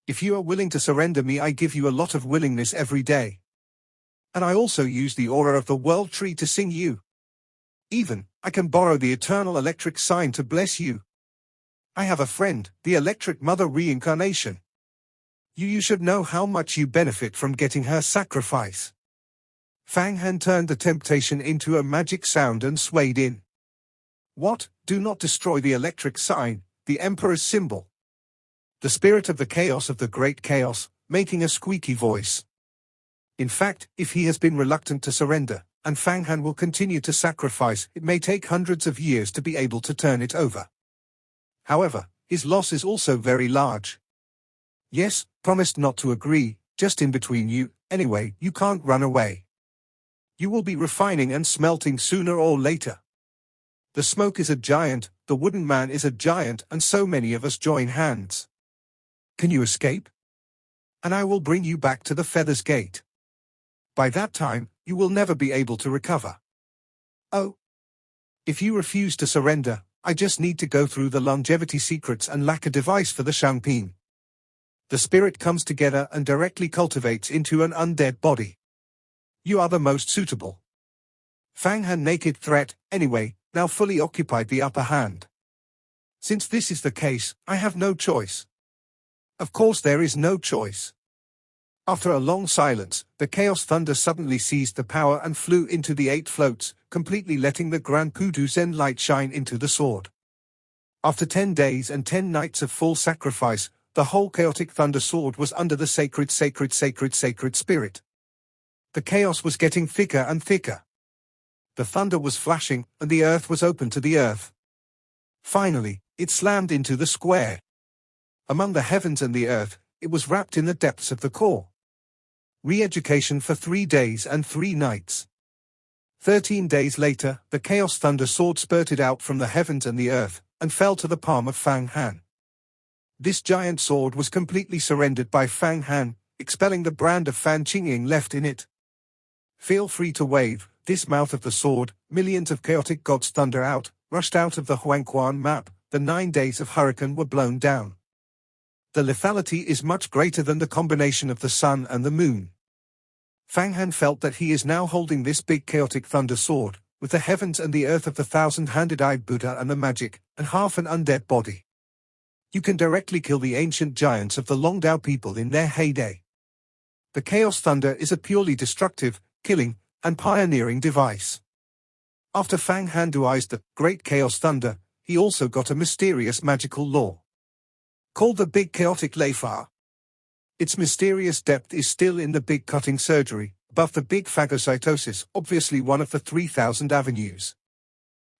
If you are willing to surrender me, I give you a lot of willingness every day. And I also use the aura of the world tree to sing you. Even, I can borrow the eternal electric sign to bless you. I have a friend, the electric mother reincarnation. You should know how much you benefit from getting her sacrifice. Fang Han turned the temptation into a magic sound and swayed in. What? Do not destroy the electric sign, the Emperor's symbol. The spirit of the chaos of the great chaos, making a squeaky voice. In fact, if he has been reluctant to surrender, and Fang Han will continue to sacrifice, it may take hundreds of years to be able to turn it over. However, his loss is also very large. Yes, promised not to agree, just in between you, anyway, you can't run away. You will be refining and smelting sooner or later. The smoke is a giant, the wooden man is a giant, and so many of us join hands. Can you escape? And I will bring you back to the Feathers Gate. By that time, you will never be able to recover. Oh. If you refuse to surrender, I just need to go through the longevity secrets and lack a device for the Shangpin. The spirit comes together and directly cultivates into an undead body. You are the most suitable. Fang Han naked threat, anyway, now fully occupied the upper hand. Since this is the case, I have no choice. Of course there is no choice. After a long silence, the chaos thunder suddenly seized the power and flew into the 8 floats, completely letting the Grand Pudu Zen light shine into the sword. After 10 days and 10 nights of full sacrifice, the whole chaotic thunder sword was under the sacred spirit. The chaos was getting thicker and thicker. The thunder was flashing, and the earth was open to the earth. Finally, it slammed into the square. Among the heavens and the earth, it was wrapped in the depths of the core. Re-education for 3 days and 3 nights. 13 days later, the chaos thunder sword spurted out from the heavens and the earth, and fell to the palm of Fang Han. This giant sword was completely surrendered by Fang Han, expelling the brand of Fan Qingying left in it. Feel free to wave, this mouth of the sword, millions of chaotic gods thunder out, rushed out of the Huangquan map, the 9 days of hurricane were blown down. The lethality is much greater than the combination of the sun and the moon. Fang Han felt that he is now holding this big chaotic thunder sword, with the heavens and the earth of the 1,000-handed-eyed Buddha and the magic, and half an undead body. You can directly kill the ancient giants of the Longdao people in their heyday. The chaos thunder is a purely destructive, killing, and pioneering device. After Fang Han devised the Great Chaos Thunder, he also got a mysterious magical law called the Big Chaotic Leifa. Its mysterious depth is still in the Big Cutting Surgery, above the Big Phagocytosis, obviously one of the 3,000 avenues.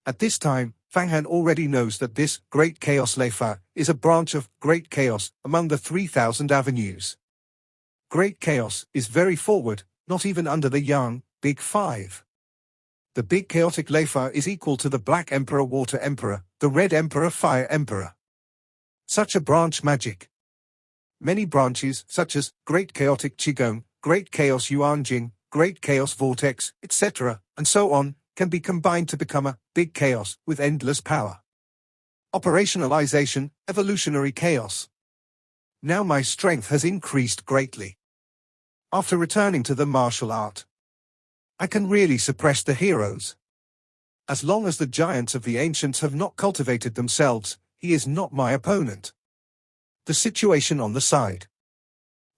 At this time, Fang Han already knows that this Great Chaos Leifa is a branch of Great Chaos among the 3,000 avenues. Great Chaos is very forward, not even under the young Big Five. The Big Chaotic Leifa is equal to the Black Emperor Water Emperor, the Red Emperor Fire Emperor. Such a branch magic. Many branches, such as Great Chaotic Qigong, Great Chaos Yuanjing, Great Chaos Vortex, etc., and so on, can be combined to become a Big Chaos with endless power. Operationalization, evolutionary chaos. Now my strength has increased greatly. After returning to the martial art, I can really suppress the heroes. As long as the giants of the ancients have not cultivated themselves, he is not my opponent. The situation on the side.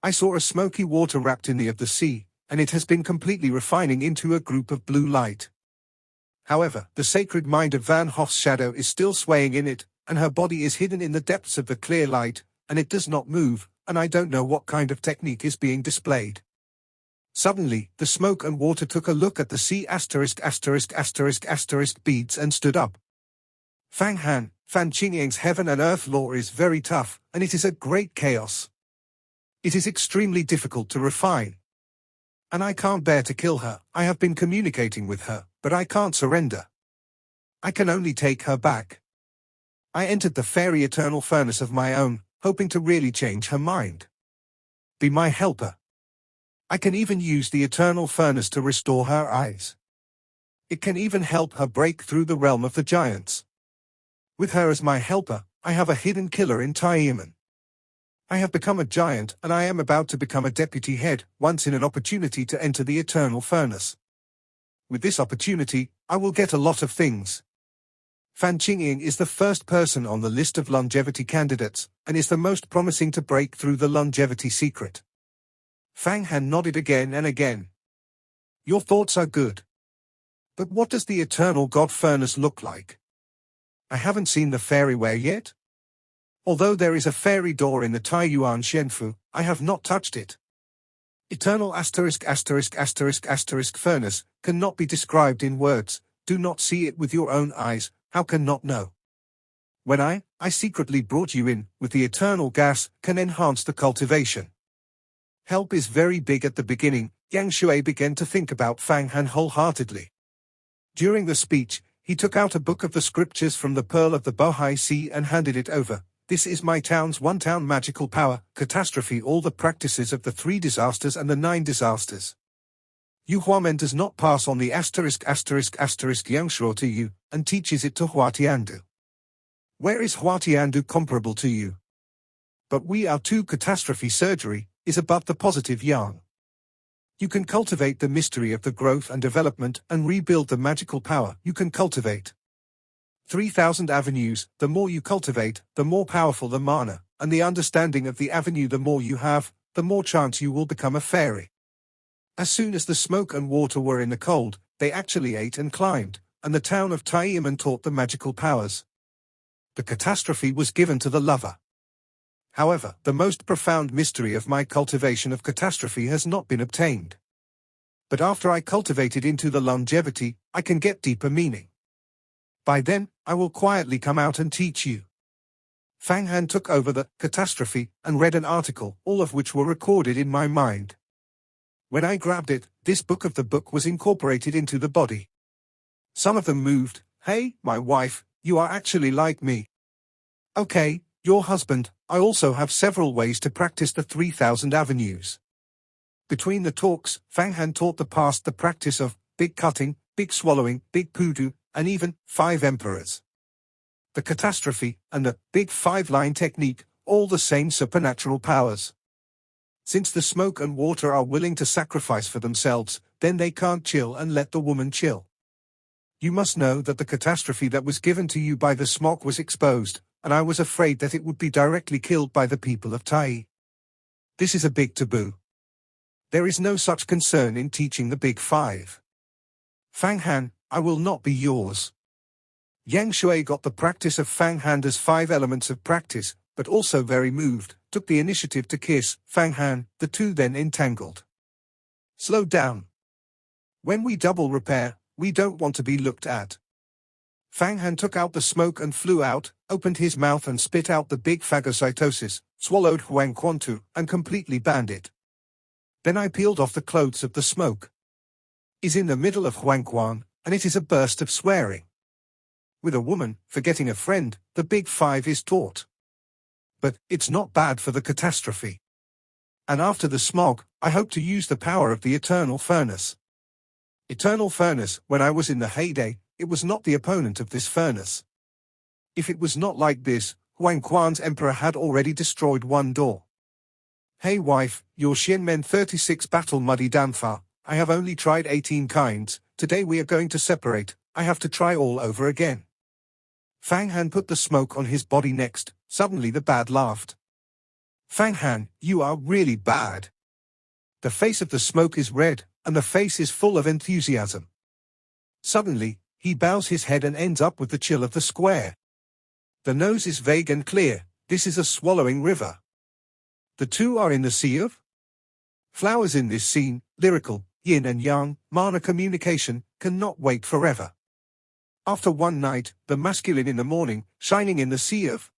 I saw a smoky water wrapped in the of the sea, and it has been completely refining into a group of blue light. However, the sacred mind of Van Hoff's shadow is still swaying in it, and her body is hidden in the depths of the clear light, and it does not move, and I don't know what kind of technique is being displayed. Suddenly, the smoke and water took a look at the sea ***** beads and stood up. Fang Han, Fan Qingyang's heaven and earth law is very tough, and it is a great chaos. It is extremely difficult to refine. And I can't bear to kill her. I have been communicating with her, but I can't surrender. I can only take her back. I entered the fairy eternal furnace of my own, hoping to really change her mind. Be my helper. I can even use the eternal furnace to restore her eyes. It can even help her break through the realm of the giants. With her as my helper, I have a hidden killer in Taiyiman. I have become a giant, and I am about to become a deputy head, once in an opportunity to enter the eternal furnace. With this opportunity, I will get a lot of things. Fan Qingyang is the first person on the list of longevity candidates, and is the most promising to break through the longevity secret. Fang Han nodded again and again. Your thoughts are good. But what does the eternal God furnace look like? I haven't seen the fairy ware yet. Although there is a fairy door in the Taiyuan Shenfu, I have not touched it. Eternal ***** furnace cannot be described in words. Do not see it with your own eyes. How can not know? When I secretly brought you in, with the eternal gas, can enhance the cultivation. Help is very big at the beginning. Yang Shui began to think about Fang Han wholeheartedly. During the speech, he took out a book of the scriptures from the Pearl of the Bohai Sea and handed it over. This is my town's one-town magical power, catastrophe, all the practices of the 3 disasters and the 9 disasters. Yu Huamen does not pass on the ***** Yangshuo to you, and teaches it to Huatiandu. Where is Huatiandu comparable to you? But we are 2 catastrophe surgery, is above the positive yang. You can cultivate the mystery of the growth and development and rebuild the magical power you can cultivate. 3,000 avenues, the more you cultivate, the more powerful the mana, and the understanding of the avenue the more you have, the more chance you will become a fairy. As soon as the smoke and water were in the cold, they actually ate and climbed, and the town of Taiyiman taught the magical powers. The catastrophe was given to the lover. However, the most profound mystery of my cultivation of catastrophe has not been obtained. But after I cultivate it into the longevity, I can get deeper meaning. By then, I will quietly come out and teach you. Fang Han took over the catastrophe and read an article, all of which were recorded in my mind. When I grabbed it, this book of the book was incorporated into the body. Some of them moved. Hey, my wife, you are actually like me. Okay, your husband. I also have several ways to practice the 3,000 avenues. Between the talks, Fang Han taught the past the practice of big cutting, big swallowing, big pudu, and even 5 emperors. The catastrophe and the big 5-line technique, all the same supernatural powers. Since the smoke and water are willing to sacrifice for themselves, then they can't chill and let the woman chill. You must know that the catastrophe that was given to you by the smoke was exposed, and I was afraid that it would be directly killed by the people of Tai. This is a big taboo. There is no such concern in teaching the big 5. Fang Han, I will not be yours. Yang Shui got the practice of Fang Han as 5 elements of practice, but also very moved, took the initiative to kiss Fang Han. The two then entangled. Slow down. When we double repair, we don't want to be looked at. Fang Han took out the smoke and flew out, opened his mouth and spit out the big phagocytosis, swallowed Huang Quan too, and completely banned it. Then I peeled off the clothes of the smoke. Is in the middle of Huang Quan, and it is a burst of swearing. With a woman, forgetting a friend, the big 5 is taught. But it's not bad for the catastrophe. And after the smog, I hope to use the power of the eternal furnace. Eternal furnace, when I was in the heyday, it was not the opponent of this furnace. If it was not like this, Huang Quan's emperor had already destroyed 1 door. Hey wife, your Xianmen 36 battle muddy danfa, I have only tried 18 kinds, today we are going to separate, I have to try all over again. Fang Han put the smoke on his body next, suddenly the bad laughed. Fang Han, you are really bad. The face of the smoke is red, and the face is full of enthusiasm. Suddenly, he bows his head and ends up with the chill of the square. The nose is vague and clear, this is a swallowing river. The two are in the sea of flowers. In this scene, lyrical, yin and yang, mana communication, cannot wait forever. After one night, the masculine in the morning, shining in the sea of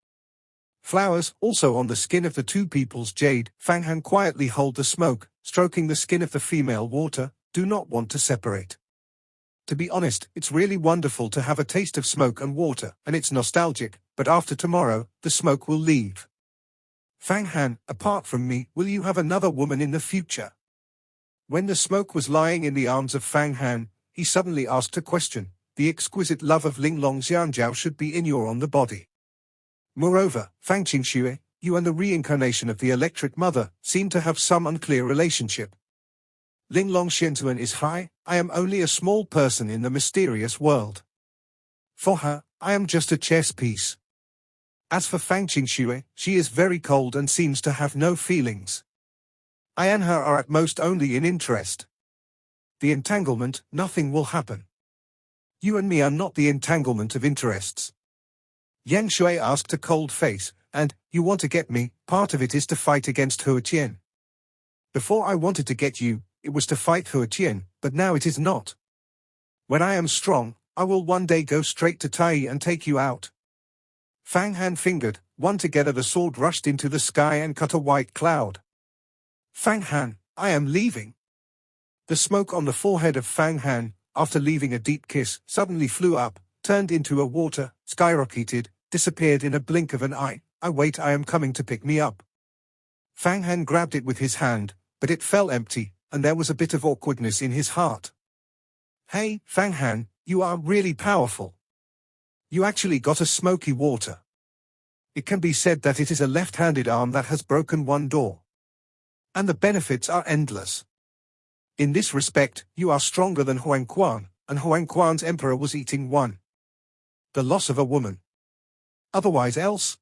flowers, also on the skin of the two people's jade, Fang Han quietly hold the smoke, stroking the skin of the female water, do not want to separate. To be honest, it's really wonderful to have a taste of smoke and water, and it's nostalgic, but after tomorrow, the smoke will leave. Fang Han, apart from me, will you have another woman in the future? When the smoke was lying in the arms of Fang Han, he suddenly asked a question. The exquisite love of Ling Long Xianjiao should be in your on the body. Moreover, Fang Qingxue, you and the reincarnation of the electric mother seem to have some unclear relationship. Ling Long Xianzuan is high, I am only a small person in the mysterious world. For her, I am just a chess piece. As for Fang Qingxue, she is very cold and seems to have no feelings. I and her are at most only in interest. The entanglement, nothing will happen. You and me are not the entanglement of interests. Yang Shui asked a cold face, and, you want to get me, part of it is to fight against Hua Qian. Before I wanted to get you, it was to fight Hua Qian, but now it is not. When I am strong, I will one day go straight to Tai and take you out. Fang Han fingered, one together the sword rushed into the sky and cut a white cloud. Fang Han, I am leaving. The smoke on the forehead of Fang Han, after leaving a deep kiss, suddenly flew up, turned into a water, skyrocketed, disappeared in a blink of an eye. I wait, I am coming to pick me up. Fang Han grabbed it with his hand, but it fell empty, and there was a bit of awkwardness in his heart. Hey, Fang Han, you are really powerful. You actually got a smoky water. It can be said that it is a left-handed arm that has broken 1 door. And the benefits are endless. In this respect, you are stronger than Huang Quan, and Huang Quan's emperor was eating 1. The loss of a woman. Otherwise else?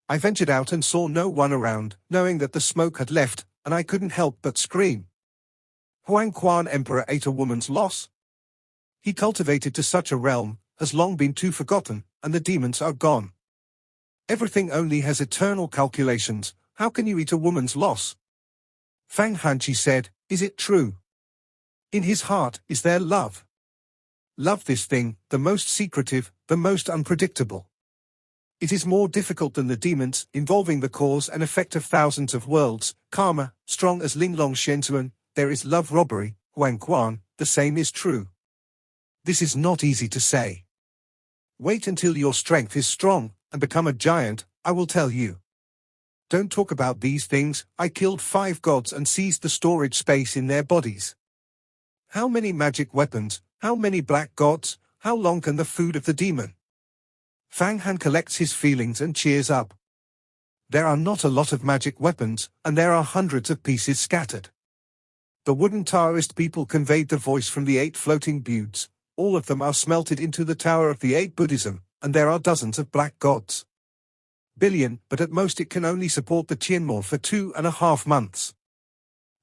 I ventured out and saw no one around, knowing that the smoke had left, and I couldn't help but scream. Huang Quan emperor ate a woman's loss? He cultivated to such a realm, has long been too forgotten, and the demons are gone. Everything only has eternal calculations, how can you eat a woman's loss? Fang Hanqi said, is it true? In his heart is there love. Love, this thing, the most secretive, the most unpredictable. It is more difficult than the demons, involving the cause and effect of thousands of worlds, karma, strong as Ling Long Shenzhuan, there is love robbery, Huang Quan, the same is true. This is not easy to say. Wait until your strength is strong, and become a giant, I will tell you. Don't talk about these things, I killed 5 gods and seized the storage space in their bodies. How many magic weapons, how many black gods, how long can the food of the demon? Fang Han collects his feelings and cheers up. There are not a lot of magic weapons, and there are hundreds of pieces scattered. The wooden Taoist people conveyed the voice from the 8 floating buttes, all of them are smelted into the tower of the 8 Buddhism, and there are dozens of black gods. Billion, but at most it can only support the Tianmo for 2.5 months.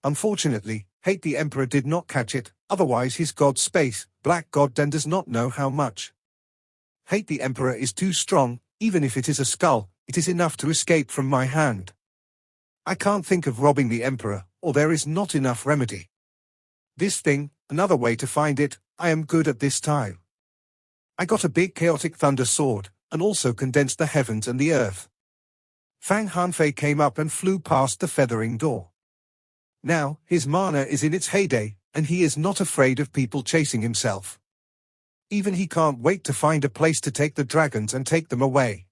Unfortunately, Hate the Emperor did not catch it, Otherwise his god space, black god then does not know how much. Hate the emperor is too strong, even if it is a skull, it is enough to escape from my hand. I can't think of robbing the emperor, or there is not enough remedy. This thing, another way to find it, I am good at this time. I got a big chaotic thunder sword, and also condensed the heavens and the earth. Fang Hanfei came up and flew past the feathering door. Now, his mana is in its heyday, and he is not afraid of people chasing himself. Even he can't wait to find a place to take the dragons and take them away.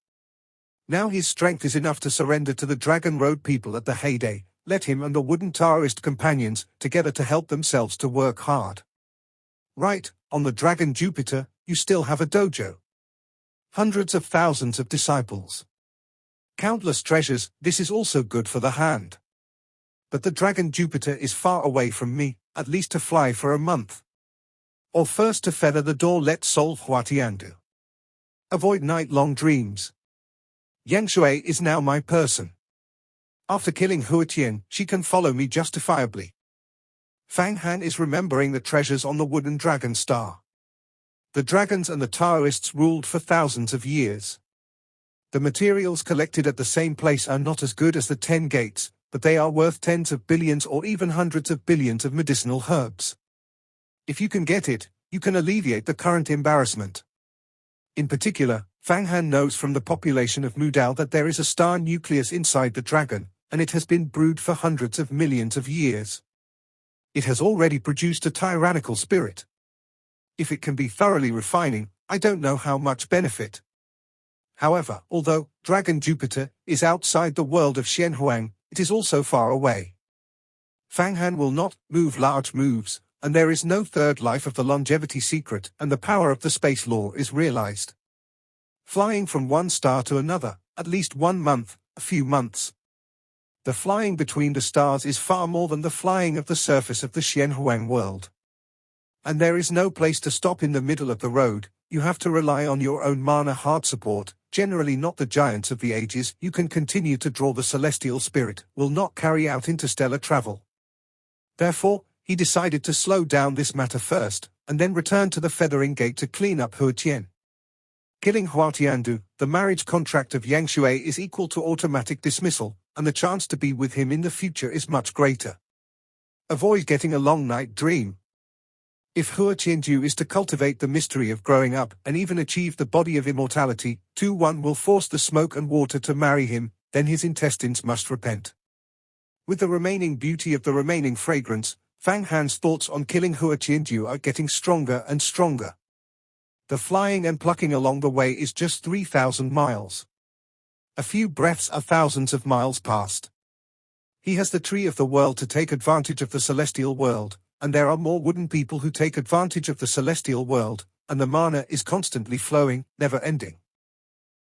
Now his strength is enough to surrender to the Dragon Road people at the heyday, let him and the wooden Taoist companions together to help themselves to work hard. Right, on the Dragon Jupiter, you still have a dojo. Hundreds of thousands of disciples. Countless treasures, this is also good for the hand. But the Dragon Jupiter is far away from me, at least to fly for a month. Or first to feather the door let solve Huatiandu. Avoid night-long dreams. Yang Shui is now my person. After killing Huatian, she can follow me justifiably. Fang Han is remembering the treasures on the wooden dragon star. The dragons and the Taoists ruled for thousands of years. The materials collected at the same place are not as good as the 10 gates, but they are worth tens of billions or even hundreds of billions of medicinal herbs. If you can get it, you can alleviate the current embarrassment. In particular, Fang Han knows from the population of Mudao that there is a star nucleus inside the dragon, and it has been brewed for hundreds of millions of years. It has already produced a tyrannical spirit. If it can be thoroughly refining, I don't know how much benefit. However, although Dragon Jupiter is outside the world of Xianhuang, it is also far away. Fang Han will not move large moves, and there is no third life of the longevity secret, and the power of the space law is realized. Flying from one star to another, at least 1 month, a few months. The flying between the stars is far more than the flying of the surface of the Xianhuang world. And there is no place to stop in the middle of the road, you have to rely on your own mana heart support, generally not the giants of the ages. You can continue to draw the celestial spirit, will not carry out interstellar travel. Therefore, he decided to slow down this matter first, and then return to the Feathering Gate to clean up Huatian. Killing Huatiandu, the marriage contract of Yang Shui is equal to automatic dismissal, and the chance to be with him in the future is much greater. Avoid getting a long night dream. If Huatiandu is to cultivate the mystery of growing up and even achieve the body of immortality, 2-1 will force the smoke and water to marry him, then his intestines must repent. With the remaining beauty of the remaining fragrance, Fang Han's thoughts on killing Huatiandu are getting stronger and stronger. The flying and plucking along the way is just 3,000 miles. A few breaths are thousands of miles past. He has the tree of the world to take advantage of the celestial world, and there are more wooden people who take advantage of the celestial world, and the mana is constantly flowing, never ending.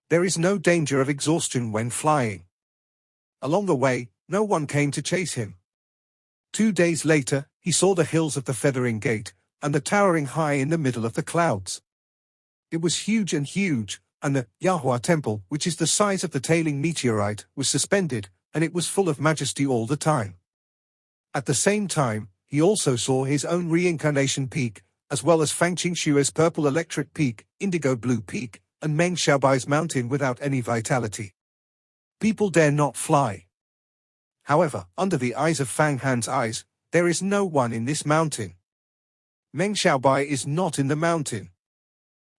There is no danger of exhaustion when flying. Along the way, no one came to chase him. 2 days later, he saw the hills of the Feathering Gate, and the towering high in the middle of the clouds. It was huge, and the Yahua temple, which is the size of the tailing meteorite, was suspended, and it was full of majesty all the time. At the same time, he also saw his own reincarnation peak, as well as Fang Qingshue's purple electric peak, indigo blue peak, and Meng Xiaobai's mountain without any vitality. People dare not fly. However, under the eyes of Fang Han's eyes, there is no one in this mountain. Meng Xiaobai is not in the mountain.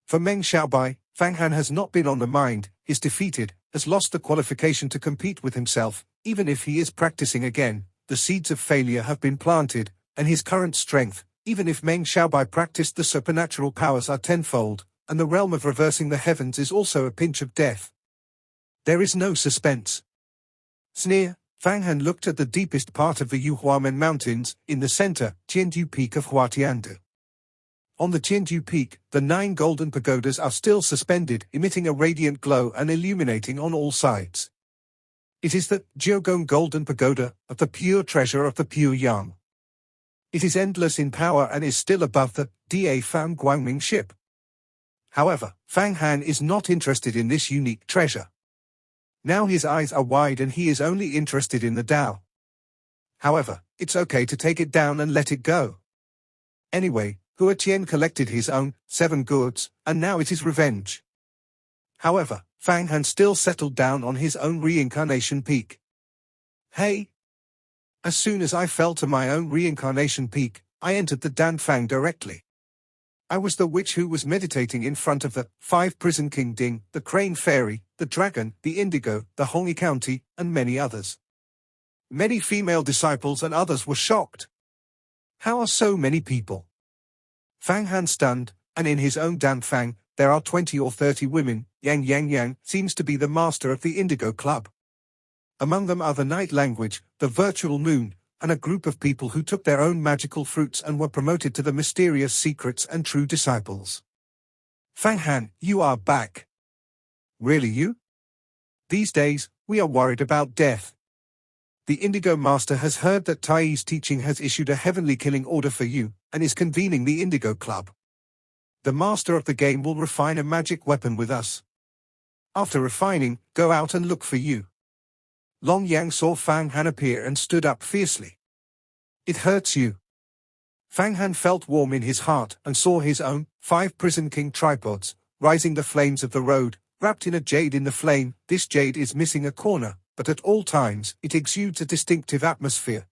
For Meng Xiaobai, Fang Han has not been on the mind, is defeated, has lost the qualification to compete with himself. Even if he is practicing again, the seeds of failure have been planted, and his current strength, even if Meng Xiaobai practiced the supernatural powers, are tenfold, and the realm of reversing the heavens is also a pinch of death. There is no suspense. Sneer, Fang Han looked at the deepest part of the Yuhuamen Mountains, in the center, Tiandu Peak of Huatiandu. On the Tiandu Peak, the 9 golden pagodas are still suspended, emitting a radiant glow and illuminating on all sides. It is the Jiugong Golden Pagoda of the pure treasure of the pure yang. It is endless in power and is still above the Da Fan Guangming ship. However, Fang Han is not interested in this unique treasure. Now his eyes are wide and he is only interested in the Tao. However, it's okay to take it down and let it go. Anyway, Hua Tian collected his own 7 goods, and now it is revenge. However, Fang Han still settled down on his own reincarnation peak. Hey! As soon as I fell to my own reincarnation peak, I entered the Danfang directly. I was the witch who was meditating in front of the 5 prison king Ding, the crane fairy, the dragon, the indigo, the Hongi County, and many others. Many female disciples and others were shocked. How are so many people? Fang Han stunned, and in his own Danfang, there are 20 or 30 women. Yang seems to be the master of the Indigo Club. Among them are the Night Language, the Virtual Moon, and a group of people who took their own magical fruits and were promoted to the mysterious secrets and true disciples. Fang Han, you are back. Really you? These days, we are worried about death. The Indigo Master has heard that Tai's teaching has issued a heavenly killing order for you, and is convening the Indigo Club. The master of the game will refine a magic weapon with us. After refining, go out and look for you. Long Yang saw Fang Han appear and stood up fiercely. It hurts you. Fang Han felt warm in his heart and saw his own 5 Prison King tripods, rising the flames of the road, wrapped in a jade in the flame. This jade is missing a corner, but at all times it exudes a distinctive atmosphere.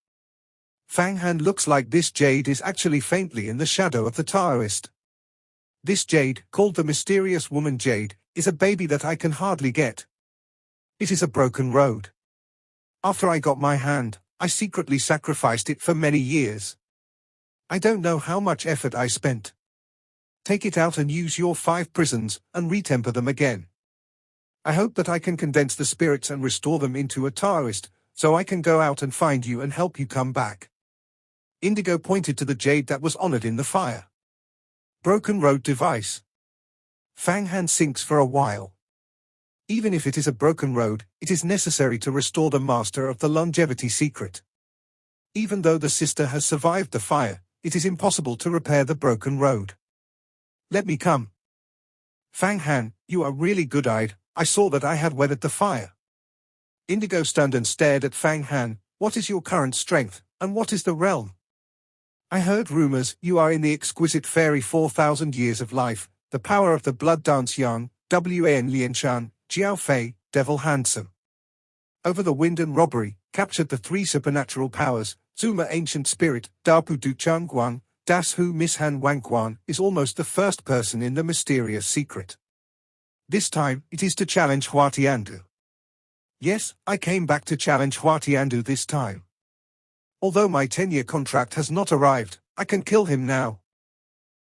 Fang Han looks like this jade is actually faintly in the shadow of the Taoist. This jade, called the Mysterious Woman Jade, is a baby that I can hardly get. It is a broken road. After I got my hand, I secretly sacrificed it for many years. I don't know how much effort I spent. Take it out and use your 5 prisons, and retemper them again. I hope that I can condense the spirits and restore them into a Taoist, so I can go out and find you and help you come back. Indigo pointed to the jade that was honored in the fire. Broken road device. Fang Han thinks for a while. Even if it is a broken road, it is necessary to restore the master of the longevity secret. Even though the sister has survived the fire, it is impossible to repair the broken road. Let me come. Fang Han, you are really good-eyed. I saw that I had weathered the fire. Indigo stunned and stared at Fang Han. What is your current strength, and what is the realm? I heard rumors you are in the exquisite fairy 4,000 years of life, the power of the blood dance Yang, Wan Lianshan, Jiao Fei, Devil Handsome. Over the wind and robbery, captured the 3 supernatural powers, Zuma Ancient Spirit, Dapu Du Changguang, Das Hu Mishan Wangguan is almost the first person in the mysterious secret. This time, it is to challenge Hua Tiandu. Yes, I came back to challenge Hua Tiandu this time. Although my 10-year contract has not arrived, I can kill him now.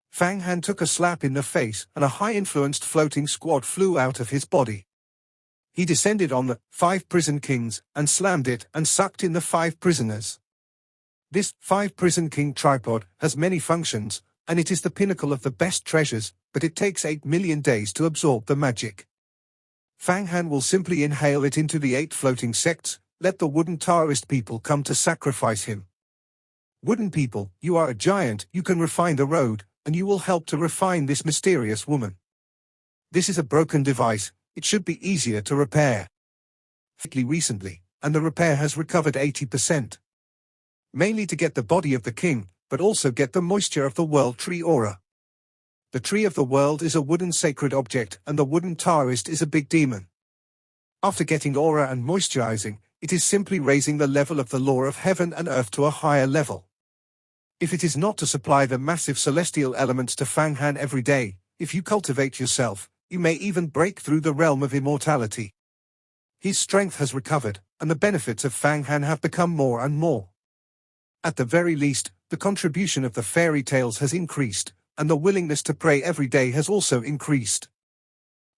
Fang Han took a slap in the face and a high-influenced floating squad flew out of his body. He descended on the 5 prison kings and slammed it and sucked in the 5 prisoners. This 5 prison king tripod has many functions, and it is the pinnacle of the best treasures, but it takes 8 million days to absorb the magic. Fang Han will simply inhale it into the 8 floating sects. Let the wooden Taoist people come to sacrifice him. Wooden people, you are a giant, you can refine the road, and you will help to refine this mysterious woman. This is a broken device, it should be easier to repair. Recently, and the repair has recovered 80%. Mainly to get the body of the king, but also get the moisture of the world tree aura. The tree of the world is a wooden sacred object, and the wooden Taoist is a big demon. After getting aura and moisturizing, it is simply raising the level of the law of heaven and earth to a higher level. If it is not to supply the massive celestial elements to Fang Han every day, if you cultivate yourself, you may even break through the realm of immortality. His strength has recovered, and the benefits of Fang Han have become more and more. At the very least, the contribution of the fairy tales has increased, and the willingness to pray every day has also increased.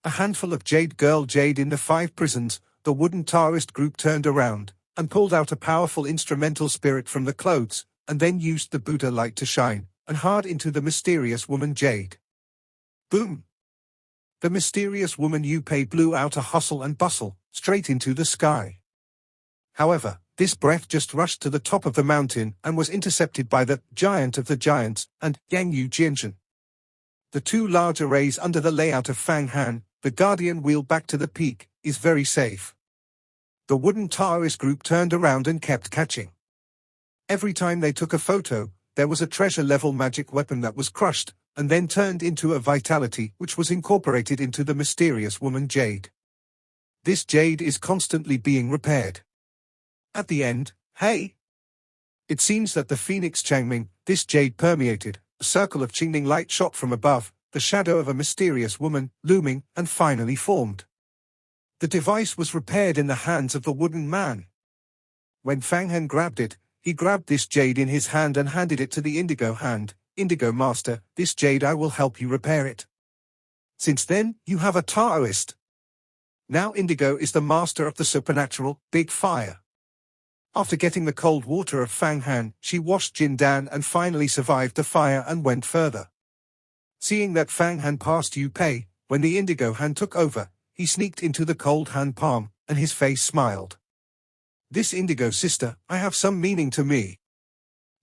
A handful of Jade Girl Jade in the 5 prisons, the wooden Taoist group turned around, and pulled out a powerful instrumental spirit from the clothes, and then used the Buddha light to shine, and hard into the mysterious woman Jade. Boom! The mysterious woman Yu Pei blew out a hustle and bustle, straight into the sky. However, this breath just rushed to the top of the mountain and was intercepted by the giant of the giants, and Yang Yu Jianshan. The 2 large arrays under the layout of Fang Han, the guardian wheel back to the peak, is very safe. The wooden Taoist group turned around and kept catching. Every time they took a photo, there was a treasure-level magic weapon that was crushed, and then turned into a vitality which was incorporated into the mysterious woman Jade. This Jade is constantly being repaired. At the end, hey! It seems that the Phoenix Changming, this Jade permeated, a circle of Qingning light shot from above, the shadow of a mysterious woman, looming, and finally formed. The device was repaired in the hands of the wooden man. When Fang Han grabbed it, he grabbed this Jade in his hand and handed it to the Indigo Hand. Indigo Master, this Jade I will help you repair it. Since then, you have a Taoist. Now Indigo is the master of the supernatural, Big Fire. After getting the cold water of Fang Han, she washed Jin Dan and finally survived the fire and went further. Seeing that Fang Han passed Yu Pei, when the Indigo Hand took over, he sneaked into the cold hand palm, and his face smiled. This Indigo sister, I have some meaning to me.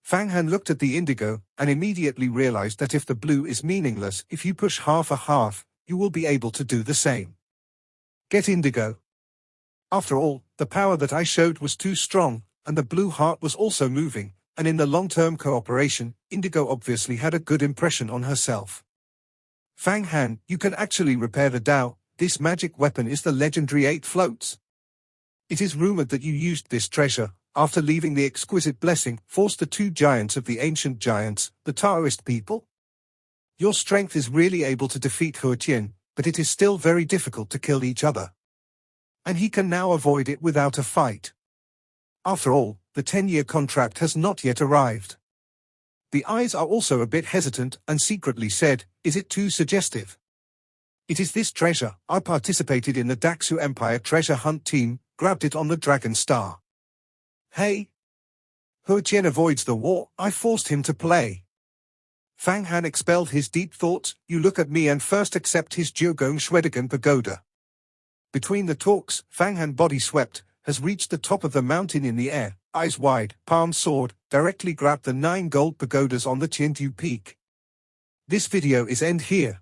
Fang Han looked at the Indigo, and immediately realized that if the blue is meaningless, if you push half a half, you will be able to do the same. Get Indigo. After all, the power that I showed was too strong, and the blue heart was also moving, and in the long-term cooperation, Indigo obviously had a good impression on herself. Fang Han, you can actually repair the Tao. This magic weapon is the legendary 8 floats. It is rumored that you used this treasure, after leaving the exquisite blessing, forced the 2 giants of the ancient giants, the Taoist people. Your strength is really able to defeat He Tian, but it is still very difficult to kill each other. And he can now avoid it without a fight. After all, the 10-year contract has not yet arrived. The eyes are also a bit hesitant and secretly said, is it too suggestive? It is this treasure. I participated in the Daxu Empire treasure hunt team, grabbed it on the Dragon Star. Hey! He Tian avoids the war, I forced him to play. Fang Han expelled his deep thoughts, you look at me and first accept his Jiugong Shwedagon Pagoda. Between the talks, Fang Han body swept, has reached the top of the mountain in the air, eyes wide, palm sword, directly grabbed the 9 gold pagodas on the Tiantu peak. This video is end here.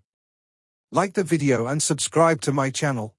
Like the video and subscribe to my channel.